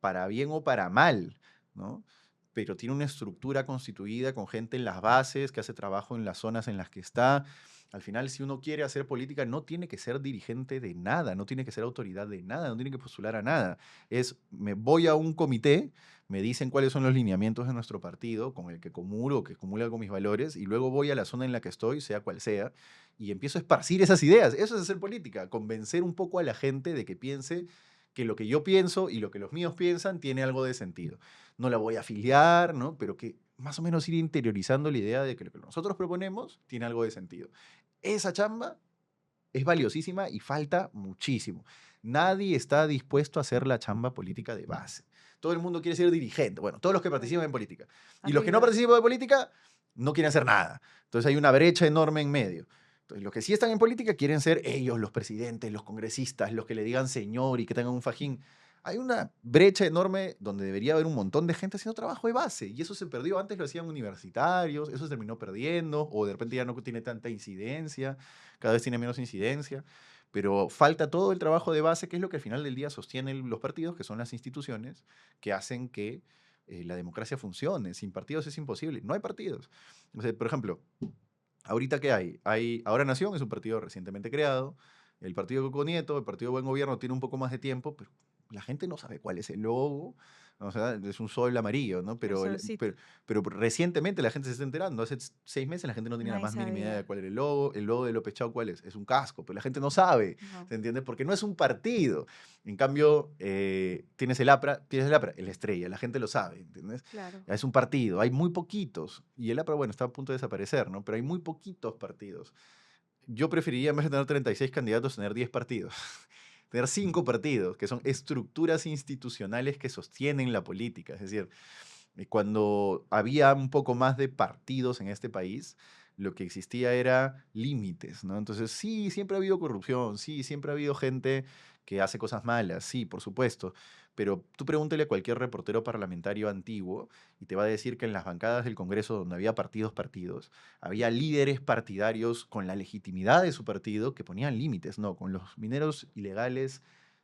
para bien o para mal, ¿no? Pero tiene una estructura constituida con gente en las bases, que hace trabajo en las zonas en las que está. Al final, si uno quiere hacer política, no tiene que ser dirigente de nada, no tiene que ser autoridad de nada, no tiene que postular a nada. Es, me voy a un comité, me dicen cuáles son los lineamientos de nuestro partido, con el que comulgo, que comulga con mis valores, y luego voy a la zona en la que estoy, sea cual sea, y empiezo a esparcir esas ideas. Eso es hacer política, convencer un poco a la gente de que piense que lo que yo pienso y lo que los míos piensan tiene algo de sentido. No la voy a afiliar, ¿no? Pero que más o menos ir interiorizando la idea de que lo que nosotros proponemos tiene algo de sentido. Esa chamba es valiosísima y falta muchísimo. Nadie está dispuesto a hacer la chamba política de base. Todo el mundo quiere ser dirigente. Bueno, todos los que participan en política. Y los que no Arriba. participan en política no quieren hacer nada. Entonces hay una brecha enorme en medio. Entonces, los que sí están en política quieren ser ellos, los presidentes, los congresistas, los que le digan señor y que tengan un fajín. Hay una brecha enorme donde debería haber un montón de gente haciendo trabajo de base. Y eso se perdió. Antes lo hacían universitarios, eso se terminó perdiendo, o de repente ya no tiene tanta incidencia, cada vez tiene menos incidencia. Pero falta todo el trabajo de base, que es lo que al final del día sostienen los partidos, que son las instituciones, que hacen que la democracia funcione. Sin partidos es imposible. No hay partidos. O sea, por ejemplo, ahorita ¿qué hay? Hay Ahora Nación es un partido recientemente creado. El partido Coco Nieto, el partido Buen Gobierno tiene un poco más de tiempo, pero la gente no sabe cuál es el logo. O sea, es un sol amarillo, ¿no? El Pero, solcito. pero recientemente la gente se está enterando. Hace 6 meses la gente no tenía la Nadie más mínima idea de sabía. cuál era el logo. El logo de López Chau, ¿cuál es? Es un casco, pero la gente no sabe. No. ¿Se entiende? Porque no es un partido. En cambio, tienes el APRA, el Estrella, la gente lo sabe, ¿entiendes? Claro. Es un partido, hay muy poquitos. Y el APRA, bueno, está a punto de desaparecer, ¿no? Pero hay muy poquitos partidos. Yo preferiría, en vez de tener 36 candidatos, tener 10 partidos. Tener 5 partidos, que son estructuras institucionales que sostienen la política. Es decir, cuando había un poco más de partidos en este país, lo que existía era límites, ¿no? Entonces, sí, siempre ha habido corrupción, sí, siempre ha habido gente que hace cosas malas, sí, por supuesto, pero tú pregúntale a cualquier reportero parlamentario antiguo y te va a decir que en las bancadas del Congreso donde había partidos, había líderes partidarios con la legitimidad de su partido que ponían límites, no, con los mineros ilegales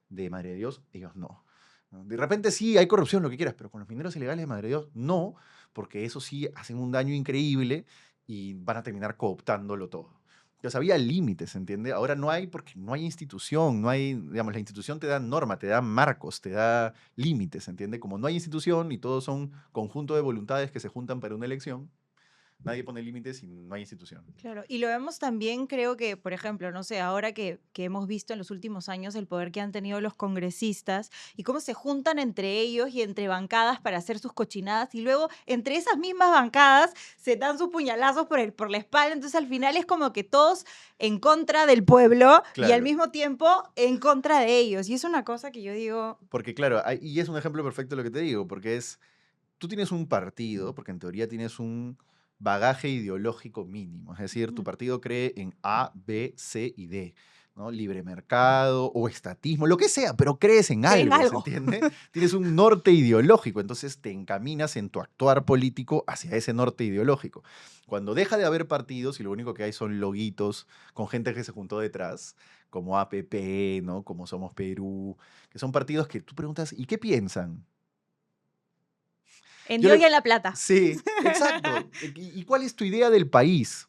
de Madre de Dios, ellos no. ¿No? De repente sí, hay corrupción, lo que quieras, pero con los mineros ilegales de Madre de Dios, no, porque eso sí hacen un daño increíble y van a terminar cooptándolo todo. Entonces había límites, ¿entiende? Ahora no hay porque no hay institución, no hay, digamos, la institución te da norma, te da marcos, te da límites, ¿entiende? Como no hay institución y todos son conjunto de voluntades que se juntan para una elección, nadie pone límites y no hay institución. Claro, y lo vemos también, creo que, por ejemplo, no sé, ahora que hemos visto en los últimos años el poder que han tenido los congresistas y cómo se juntan entre ellos y entre bancadas para hacer sus cochinadas y luego entre esas mismas bancadas se dan sus puñalazos por la espalda, entonces al final es como que todos en contra del pueblo y al Claro. mismo tiempo en contra de ellos. Y es una cosa que yo digo, Porque claro, y es un ejemplo perfecto de lo que te digo, porque es, tú tienes un partido, porque en teoría tienes un bagaje ideológico mínimo, es decir, tu ujú, partido cree en A, B, C y D, ¿no? Libre mercado o estatismo, lo que sea, pero crees en en algo, ¿se algo. entiende? Tienes un norte ideológico, entonces te encaminas en tu actuar político hacia ese norte ideológico. Cuando deja de haber partidos y lo único que hay son loguitos con gente que se juntó detrás, como APP, ¿no? Como Somos Perú, que son partidos que tú preguntas, ¿y qué piensan? En Yo Dios le, y en la plata. sí, exacto. ¿Y cuál es tu idea del país?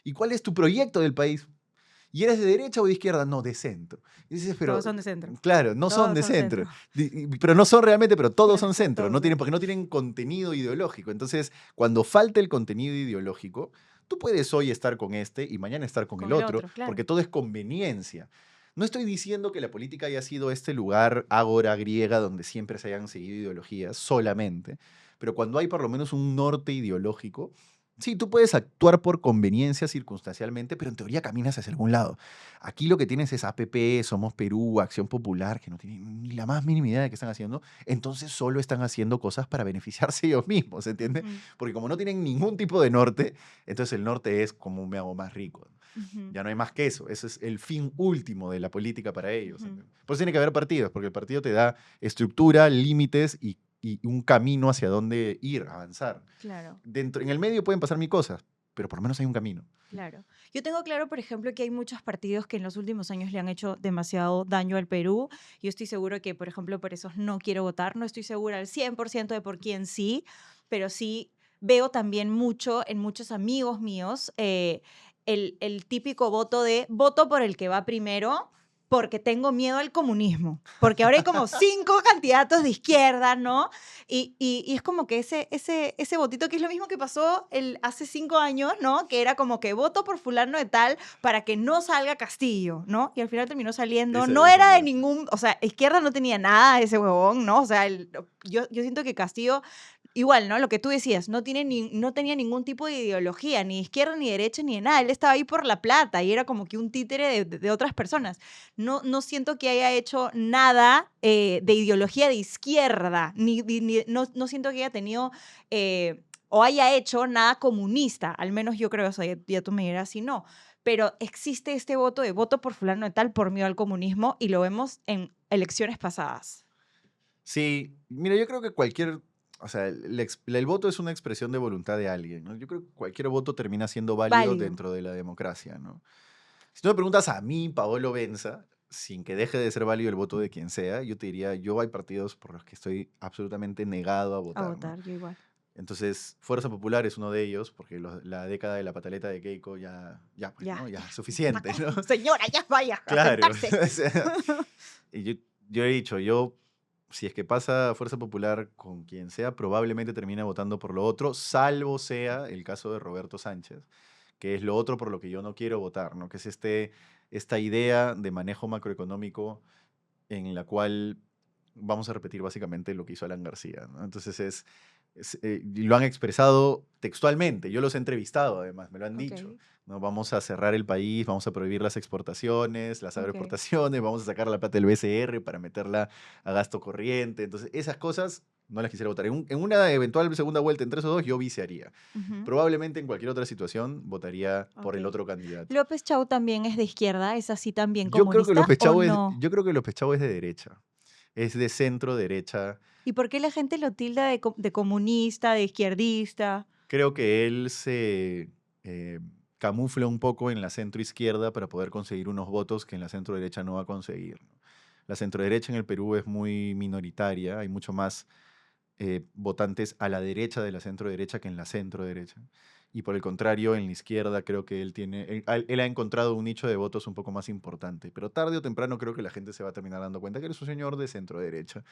¿Y cuál es tu proyecto del país? ¿Y eres de derecha o de izquierda? No, de centro. Y dices, pero, Todos son de centro. claro, no son Todos de son centro. centro. Pero no son realmente, pero todos Claro, son centro. todos No tienen, son. porque no tienen contenido ideológico. Entonces, cuando falta el contenido ideológico, tú puedes hoy estar con este y mañana estar con el Con el otro, otro, claro. porque todo es conveniencia. No estoy diciendo que la política haya sido este lugar, ágora griega, donde siempre se hayan seguido ideologías solamente, pero cuando hay por lo menos un norte ideológico, sí, tú puedes actuar por conveniencia circunstancialmente, pero en teoría caminas hacia algún lado. Aquí lo que tienes es APP, Somos Perú, Acción Popular, que no tienen ni la más mínima idea de qué están haciendo, entonces solo están haciendo cosas para beneficiarse ellos mismos, ¿entiendes? Ujú, Porque como no tienen ningún tipo de norte, entonces el norte es como me hago más rico. ujú, Ya no hay más que eso. Ese es el fin último de la política para ellos. ujú. ¿Entiendes? Por eso tiene que haber partidos, porque el partido te da estructura, límites y un camino hacia dónde ir, avanzar. Claro. En el medio pueden pasar mil cosas, pero por lo menos hay un camino. Claro. Yo tengo claro, por ejemplo, que hay muchos partidos que en los últimos años le han hecho demasiado daño al Perú. Yo estoy seguro que, por ejemplo, por esos no quiero votar. No estoy segura al 100% de por quién sí, pero sí veo también mucho en muchos amigos míos el típico voto de voto por el que va primero porque tengo miedo al comunismo. Porque ahora hay como 5 candidatos de izquierda, ¿no? Y es como que ese votito que es lo mismo que pasó hace 5 años, ¿no? Que era como que voto por fulano de tal para que no salga Castillo, ¿no? Y al final terminó saliendo. Ese No debe ser era de ya. ningún, o sea, izquierda no tenía nada de ese huevón, ¿no? O sea, yo siento que Castillo, igual, ¿no? Lo que tú decías, no tenía ningún tipo de ideología, ni de izquierda, ni derecha, ni de nada. Él estaba ahí por la plata y era como que un títere de otras personas. No siento que haya hecho nada de ideología de izquierda, no siento que haya tenido o haya hecho nada comunista, al menos yo creo eso, ya tú me dirás si no, pero existe este voto de voto por fulano de tal por miedo al comunismo y lo vemos en elecciones pasadas. Sí, mira, yo creo que o sea, el voto es una expresión de voluntad de alguien, ¿no? Yo creo que cualquier voto termina siendo válido Válido. dentro de la democracia, ¿no? Si tú me preguntas a mí, Paolo Benza, sin que deje de ser válido el voto de quien sea, yo te diría, yo hay partidos por los que estoy absolutamente negado a A votar, ¿no? votar, yo igual. Entonces, Fuerza Popular es uno de ellos, porque la década de la pataleta de Keiko pues, Ya, ¿no? Ya ya. es suficiente, ¿no? Señora, ya vaya a Claro. sentarse. O sea, y yo he dicho, si es que pasa Fuerza Popular con quien sea, probablemente termine votando por lo otro, salvo sea el caso de Roberto Sánchez, que es lo otro por lo que yo no quiero votar, ¿no? Que es esta idea de manejo macroeconómico en la cual vamos a repetir básicamente lo que hizo Alan García, ¿no? Entonces y lo han expresado textualmente, yo los he entrevistado además, me lo han dicho, Ok, ¿no? Vamos a cerrar el país, vamos a prohibir las exportaciones, las ok. agroexportaciones, vamos a sacar la plata del BCR para meterla a gasto corriente. Entonces, esas cosas no las quisiera votar. En una eventual segunda vuelta entre esos dos, yo viciaría. Ujú, Probablemente en cualquier otra situación votaría por el ok. otro candidato. López Chau también es de izquierda, ¿es así también comunista o no? Yo creo que López Chau es de derecha. Es de centro derecha. ¿Y por qué la gente lo tilda de comunista, de izquierdista? Creo que él se camufla un poco en la centro izquierda para poder conseguir unos votos que en la centro derecha no va a conseguir, ¿no? La centro derecha en el Perú es muy minoritaria, hay mucho más votantes a la derecha de la centro derecha que en la centro derecha. Y por el contrario, en la izquierda creo que él ha encontrado un nicho de votos un poco más importante. Pero tarde o temprano creo que la gente se va a terminar dando cuenta que él es un señor de centro derecha,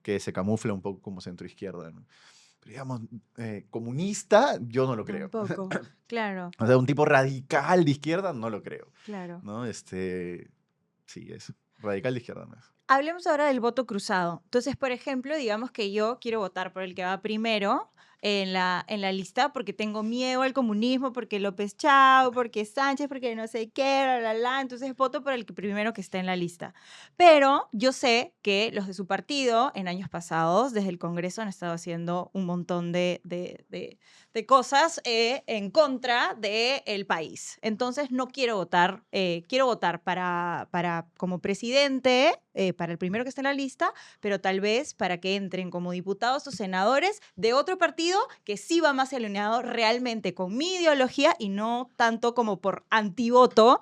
que se camufla un poco como centro izquierda, ¿no? Pero digamos, comunista, yo no lo creo. Tampoco. Claro, O sea, un tipo radical de izquierda, no lo creo, claro. ¿no? Sí, es radical de izquierda, no es. Hablemos ahora del voto cruzado. Entonces, por ejemplo, digamos que yo quiero votar por el que va primero en la lista porque tengo miedo al comunismo, porque López Chau, porque Sánchez, porque no sé qué, entonces voto por el que primero que está en la lista. Pero yo sé que los de su partido en años pasados, desde el Congreso, han estado haciendo un montón de cosas en contra del país. Entonces no quiero votar para como presidente, para el primero que está en la lista, pero tal vez para que entren como diputados o senadores de otro partido que sí va más alineado realmente con mi ideología y no tanto como por antivoto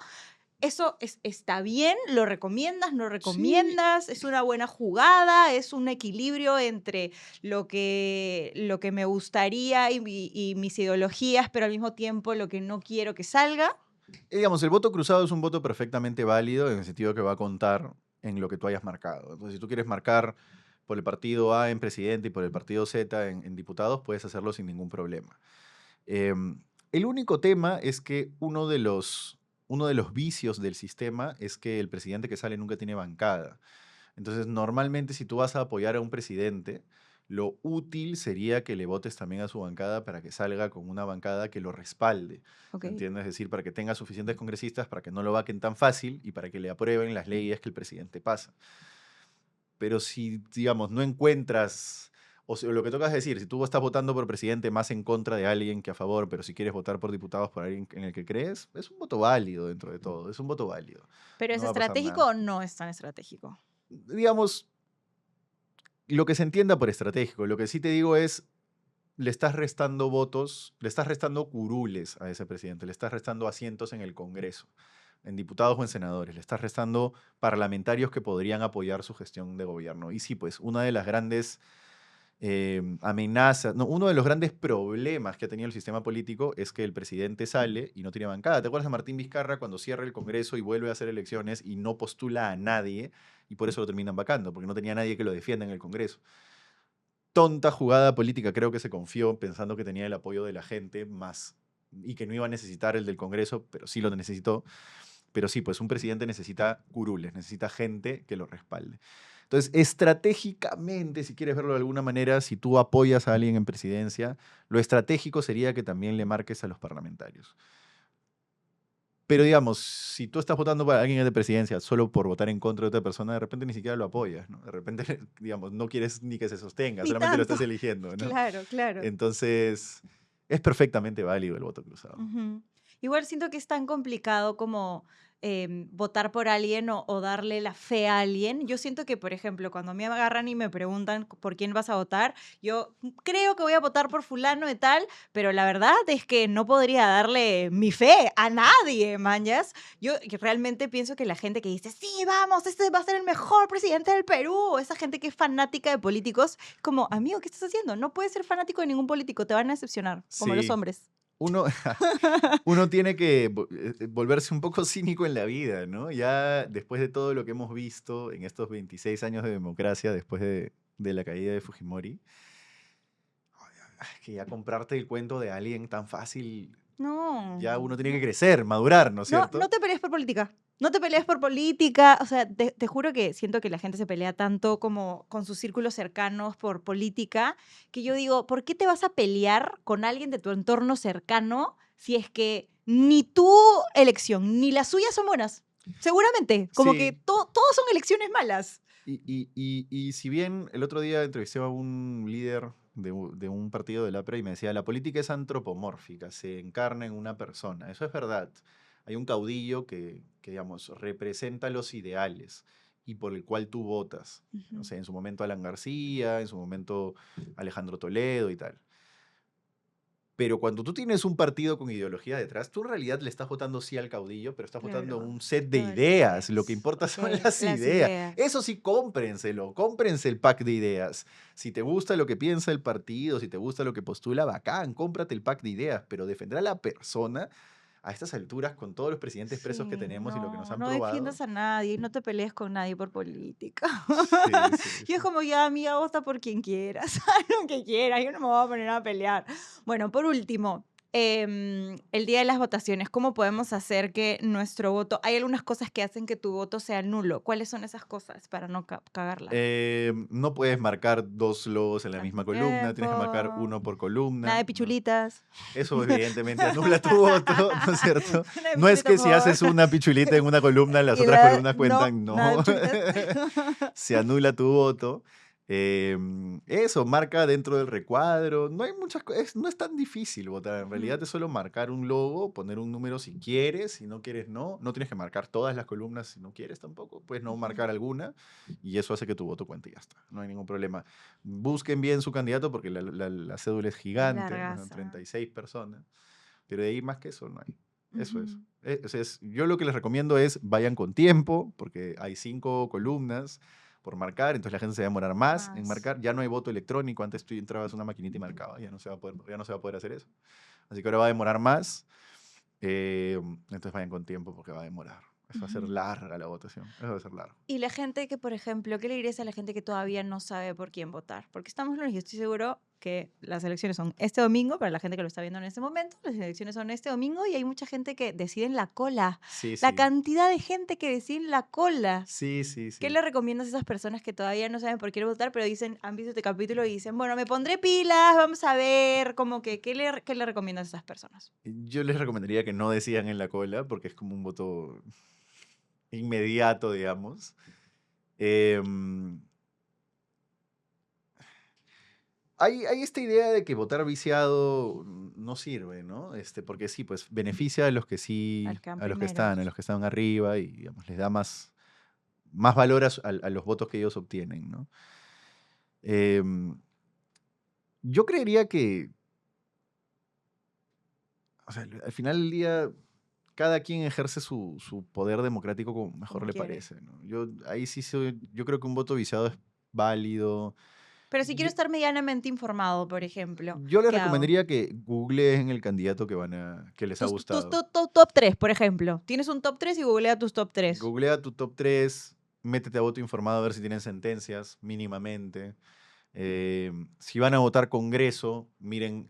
¿Eso está bien? ¿Lo recomiendas? ¿No Sí, recomiendas? ¿Es una buena jugada? ¿Es un equilibrio entre lo que me gustaría y mis ideologías, pero al mismo tiempo lo que no quiero que salga? digamos, el voto cruzado es un voto perfectamente válido en el sentido que va a contar en lo que tú hayas marcado. Entonces, si tú quieres marcar por el partido A en presidente y por el partido Z en diputados, puedes hacerlo sin ningún problema. El único tema es que uno de los vicios del sistema es que el presidente que sale nunca tiene bancada. Entonces, normalmente si tú vas a apoyar a un presidente, lo útil sería que le votes también a su bancada para que salga con una bancada que lo respalde. Ok. ¿Me entiendes? Es decir, para que tenga suficientes congresistas para que no lo vaquen tan fácil y para que le aprueben las leyes que el presidente pasa. Pero si, digamos, no encuentras, o sea, lo que tocas decir, si tú estás votando por presidente más en contra de alguien que a favor, pero si quieres votar por diputados por alguien en el que crees, es un voto válido dentro de todo, es un voto válido. ¿Pero es No va a pasar estratégico nada. o no es tan estratégico? Digamos, lo que se entienda por estratégico, lo que sí te digo es, le estás restando votos, le estás restando curules a ese presidente, le estás restando asientos en el Congreso, en diputados o en senadores, le estás restando parlamentarios que podrían apoyar su gestión de gobierno. Y sí, pues una de las grandes amenazas, no, uno de los grandes problemas que ha tenido el sistema político es que el presidente sale y no tiene bancada. ¿Te acuerdas de Martín Vizcarra cuando cierra el Congreso y vuelve a hacer elecciones y no postula a nadie y por eso lo terminan vacando, porque no tenía nadie que lo defienda en el Congreso? Tonta jugada política, creo que se confió pensando que tenía el apoyo de la gente más y que no iba a necesitar el del Congreso, pero sí lo necesitó. Pero sí, pues un presidente necesita curules, necesita gente que lo respalde. Entonces, estratégicamente, si quieres verlo de alguna manera, si tú apoyas a alguien en presidencia, lo estratégico sería que también le marques a los parlamentarios. Pero digamos, si tú estás votando para alguien de presidencia solo por votar en contra de otra persona, de repente ni siquiera lo apoyas, ¿no? De repente, digamos, no quieres ni que se sostenga, Ni solamente lo tanto. estás eligiendo, ¿no? Claro, claro. Entonces, es perfectamente válido el voto cruzado. Ujú. Igual siento que es tan complicado como votar por alguien o darle la fe a alguien. Yo siento que, por ejemplo, cuando me agarran y me preguntan por quién vas a votar, yo creo que voy a votar por fulano de tal, pero la verdad es que no podría darle mi fe a nadie, mañas. Yo realmente pienso que la gente que dice, sí, vamos, este va a ser el mejor presidente del Perú, o esa gente que es fanática de políticos, como, amigo, ¿qué estás haciendo? No puedes ser fanático de ningún político, te van a decepcionar, como los Sí, hombres. uno, uno tiene que volverse un poco cínico en la vida, ¿no? Ya después de todo lo que hemos visto en estos 26 años de democracia, después de la caída de Fujimori, que ya comprarte el cuento de alguien tan fácil, ya No, uno tiene que no, crecer, madurar, ¿no es no, no cierto? te pelees por política. No te pelees por política. O sea, te juro que siento que la gente se pelea tanto como con sus círculos cercanos por política, que yo digo, ¿por qué te vas a pelear con alguien de tu entorno cercano si es que ni tu elección ni las suyas son buenas? Seguramente, como que Sí, todos son elecciones malas. y si bien el otro día entrevisté a un líder de un partido del APRA y me decía, la política es antropomórfica, se encarna en una persona. Eso es verdad. Hay un caudillo que, digamos, representa los ideales y por el cual tú votas. No Ujú. sé, en su momento Alan García, en su momento Alejandro Toledo y tal. Pero cuando tú tienes un partido con ideología detrás, tú en realidad le estás votando sí al caudillo, pero estás votando Claro, un set de no, ideas. Lo que ideas. importa Ok, son las las ideas. ideas. Eso sí, cómprenselo, cómprense el pack de ideas. Si te gusta lo que piensa el partido, si te gusta lo que postula, bacán, cómprate el pack de ideas, pero defender a la persona a estas alturas con todos los presidentes presos que Sí, tenemos y lo que nos no, han no probado. defiendas a nadie, no te pelees con nadie por política. Sí, sí, Y es sí. como, ya, amiga, vota por quien quieras, haz lo que quieras, yo no me voy a poner a pelear. Bueno, por último, el día de las votaciones, ¿cómo podemos hacer que nuestro voto, hay algunas cosas que hacen que tu voto sea nulo? ¿Cuáles son esas cosas para no cagarla? No puedes marcar dos logos en la Al misma mismo columna, tienes que marcar tiempo, uno por nada columna, de ¿no? pichulitas, Eso evidentemente anula tu voto, ¿no es cierto? nada de No es pichulitas, que por si haces favor. una pichulita en una columna, las Y otras columnas no, cuentan, nada de no. pichulitas. Se anula tu voto. Eso, marca dentro del recuadro. No hay muchas cosas, no es tan difícil votar. En Ujú. realidad es solo marcar un logo, poner un número si quieres, si no quieres, no. No tienes que marcar todas las columnas si no quieres tampoco. Puedes no Ujú. marcar alguna y eso hace que tu voto cuente y ya está. No hay ningún problema. Busquen bien su candidato porque la cédula es Es gigante, ¿no? largaza. 36 personas. Pero de ahí más que eso no hay. Eso es. Ujú. O sea, yo lo que les recomiendo es vayan con tiempo, porque hay 5 columnas por marcar, entonces la gente se va a demorar más en Más. marcar. Ya no hay voto electrónico, antes tú entrabas a una maquinita y marcaba, ya no se va a poder hacer eso. Así que ahora va a demorar más, entonces vayan con tiempo porque va a demorar. Eso va a ser Ujú. larga la votación, eso va a ser largo. Y la gente que, por ejemplo, ¿qué le dirías a la gente que todavía no sabe por quién votar? Porque estamos lunes y estoy seguro que las elecciones son este domingo, para la gente que lo está viendo en este momento, las elecciones son este domingo y hay mucha gente que decide en la cola. Sí, La sí. cantidad de gente que decide en la cola. Sí, sí, ¿Qué sí. le recomiendas a esas personas que todavía no saben por quién votar, pero dicen, han visto este capítulo y dicen, bueno, me pondré pilas, vamos a ver, como que, qué le recomiendas a esas personas? Yo les recomendaría que no decidan en la cola porque es como un voto inmediato, digamos. Em, hay esta idea de que votar viciado no sirve, ¿no? Porque sí, pues beneficia a los que A los sí, que van a los primeros. que están arriba y digamos, les da más valor a los votos que ellos obtienen, ¿no? Em, yo creería que, o sea, al final del día, cada quien ejerce su poder democrático como mejor Como le quiere. parece, ¿no? Yo creo que un voto viciado es válido. Pero si quiero estar medianamente informado, por ejemplo, Yo les ¿qué hago? recomendaría que googleen el candidato que les ha gustado. Top 3, por ejemplo. Tienes un top 3 y googlea tus top 3. Googlea tu top 3, métete a voto informado a ver si tienen sentencias mínimamente. Si van a votar Congreso, miren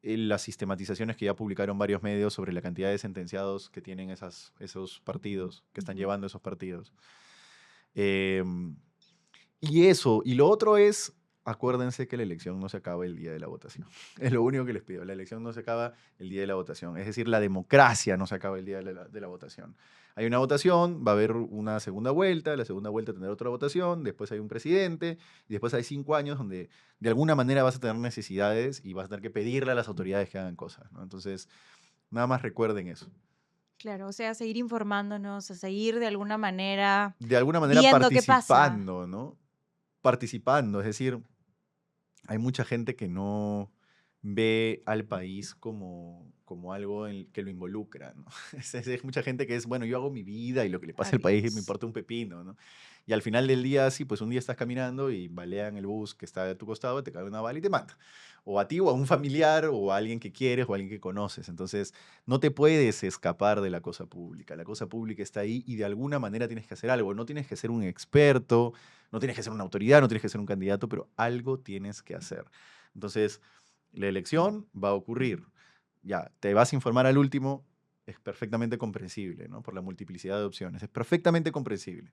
las sistematizaciones que ya publicaron varios medios sobre la cantidad de sentenciados que tienen esos partidos, que están Ujú. llevando esos partidos. Em, y lo otro es, acuérdense que la elección no se acaba el día de la votación. Es lo único que les pido. La elección no se acaba el día de la votación. Es decir, la democracia no se acaba el día de la votación. Hay una votación, va a haber una segunda vuelta, la segunda vuelta tendrá otra votación, después hay un presidente, y después hay 5 años donde de alguna manera vas a tener necesidades y vas a tener que pedirle a las autoridades que hagan cosas, ¿no? Entonces, nada más recuerden eso. Claro, o sea, seguir informándonos, a seguir de alguna manera De alguna manera viendo qué pasa. participando, ¿no? Participando, es decir, hay mucha gente que no ve al país como algo que lo involucra, ¿no? Es mucha gente que es, bueno, yo hago mi vida y lo que le pasa al país me Adiós. importa un pepino, ¿no? Y al final del día, sí, pues un día estás caminando y balean el bus que está a tu costado, te cae una bala y te mata. O a ti, o a un familiar, o a alguien que quieres, o a alguien que conoces. Entonces, no te puedes escapar de la cosa pública. La cosa pública está ahí y de alguna manera tienes que hacer algo. No tienes que ser un experto, no tienes que ser una autoridad, no tienes que ser un candidato, pero algo tienes que hacer. Entonces, la elección va a ocurrir. Ya, te vas a informar al último, es perfectamente comprensible, ¿no? Por la multiplicidad de opciones. Es perfectamente comprensible.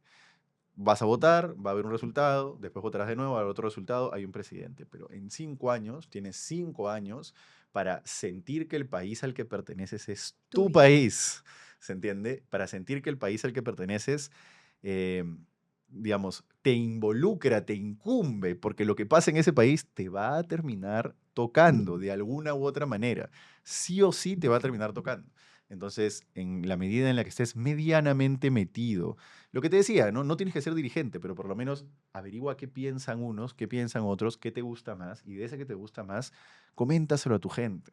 Vas a votar, va a haber un resultado, después votarás de nuevo, va a haber otro resultado, hay un presidente. Pero en 5 años, tienes 5 años para sentir que el país al que perteneces es tu Tuyo. país. ¿Se entiende? Para sentir que el país al que perteneces eh, digamos, te involucra, te incumbe, porque lo que pasa en ese país te va a terminar tocando de alguna u otra manera. Sí o sí te va a terminar tocando. Entonces, en la medida en la que estés medianamente metido, lo que te decía, ¿no? No tienes que ser dirigente, pero por lo menos averigua qué piensan unos, qué piensan otros, qué te gusta más, y de ese que te gusta más, coméntaselo a tu gente,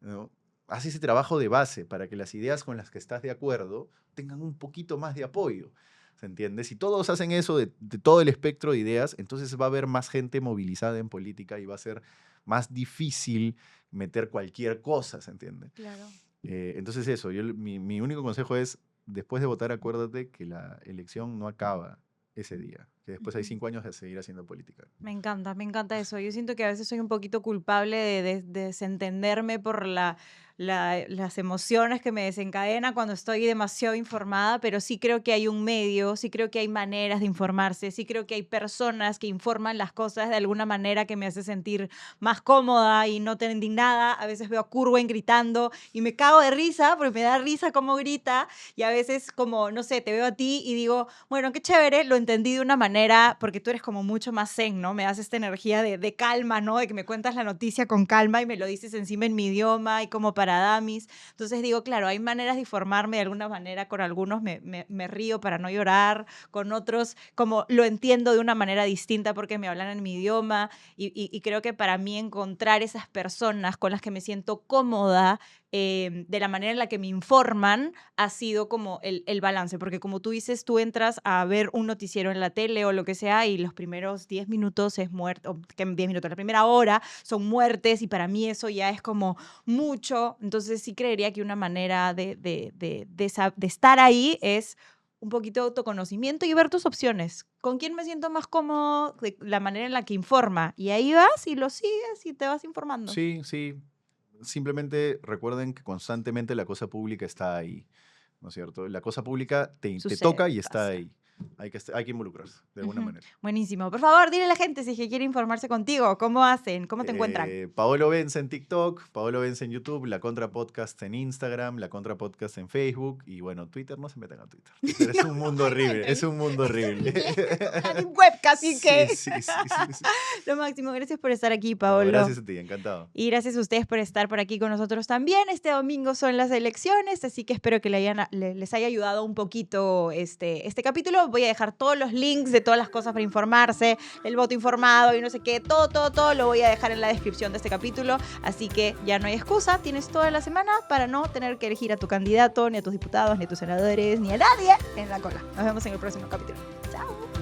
¿no? Haz ese trabajo de base para que las ideas con las que estás de acuerdo tengan un poquito más de apoyo. ¿Se entiende? Si todos hacen eso de todo el espectro de ideas, entonces va a haber más gente movilizada en política y va a ser más difícil meter cualquier cosa, ¿se entiende? Claro. Entonces eso, mi único consejo es, después de votar, acuérdate que la elección no acaba ese día, que después hay Ujú. 5 años de seguir haciendo política. Me encanta eso. Yo siento que a veces soy un poquito culpable de desentenderme por las emociones que me desencadena cuando estoy demasiado informada, pero sí creo que hay un medio, sí creo que hay maneras de informarse, sí creo que hay personas que informan las cosas de alguna manera que me hace sentir más cómoda y no tan indignada. A veces veo a Kurwen gritando y me cago de risa porque me da risa cómo grita y a veces como, no sé, te veo a ti y digo, bueno, qué chévere, lo entendí de una manera, porque tú eres como mucho más zen, ¿no? Me das esta energía de calma, ¿no? De que me cuentas la noticia con calma y me lo dices encima en mi idioma y como para damis. Entonces digo, claro, hay maneras de informarme de alguna manera, con algunos me río para no llorar, con otros como lo entiendo de una manera distinta porque me hablan en mi idioma y creo que para mí encontrar esas personas con las que me siento cómoda de la manera en la que me informan ha sido como el balance, porque como tú dices, tú entras a ver un noticiero en la tele o lo que sea y los primeros 10 minutos es muerte, o que 10 minutos, la primera hora son muertes y para mí eso ya es como mucho. Entonces sí creería que una manera de estar ahí es un poquito de autoconocimiento y ver tus opciones. ¿Con quién me siento más cómodo? De la manera en la que informa. Y ahí vas y lo sigues y te vas informando. Sí, sí. Simplemente recuerden que constantemente la cosa pública está ahí, ¿no es cierto? La cosa pública te Sucede, toca y está pasa. ahí. Hay que involucrarse de alguna Ujú. manera. Buenísimo. Por favor, dile a la gente si es que quiere informarse contigo. ¿Cómo hacen? ¿Cómo te encuentran? Paolo Benza en TikTok, Paolo Benza en YouTube, La Contra Podcast en Instagram, La Contra Podcast en Facebook y bueno, Twitter, no se metan a Twitter. Twitter es un mundo horrible, es un mundo horrible. En web casi que. Sí, sí, sí. Lo máximo. Gracias por estar aquí, No, Paolo. gracias a ti, encantado. Y gracias a ustedes por estar por aquí con nosotros también. Este domingo son las elecciones, así que espero que les haya ayudado un poquito este capítulo. Voy a dejar todos los links de todas las cosas para informarse, el voto informado y no sé qué, todo lo voy a dejar en la descripción de este capítulo. Así que ya no hay excusa, tienes toda la semana para no tener que elegir a tu candidato, ni a tus diputados, ni a tus senadores, ni a nadie en la cola. Nos vemos en el próximo capítulo. Chao.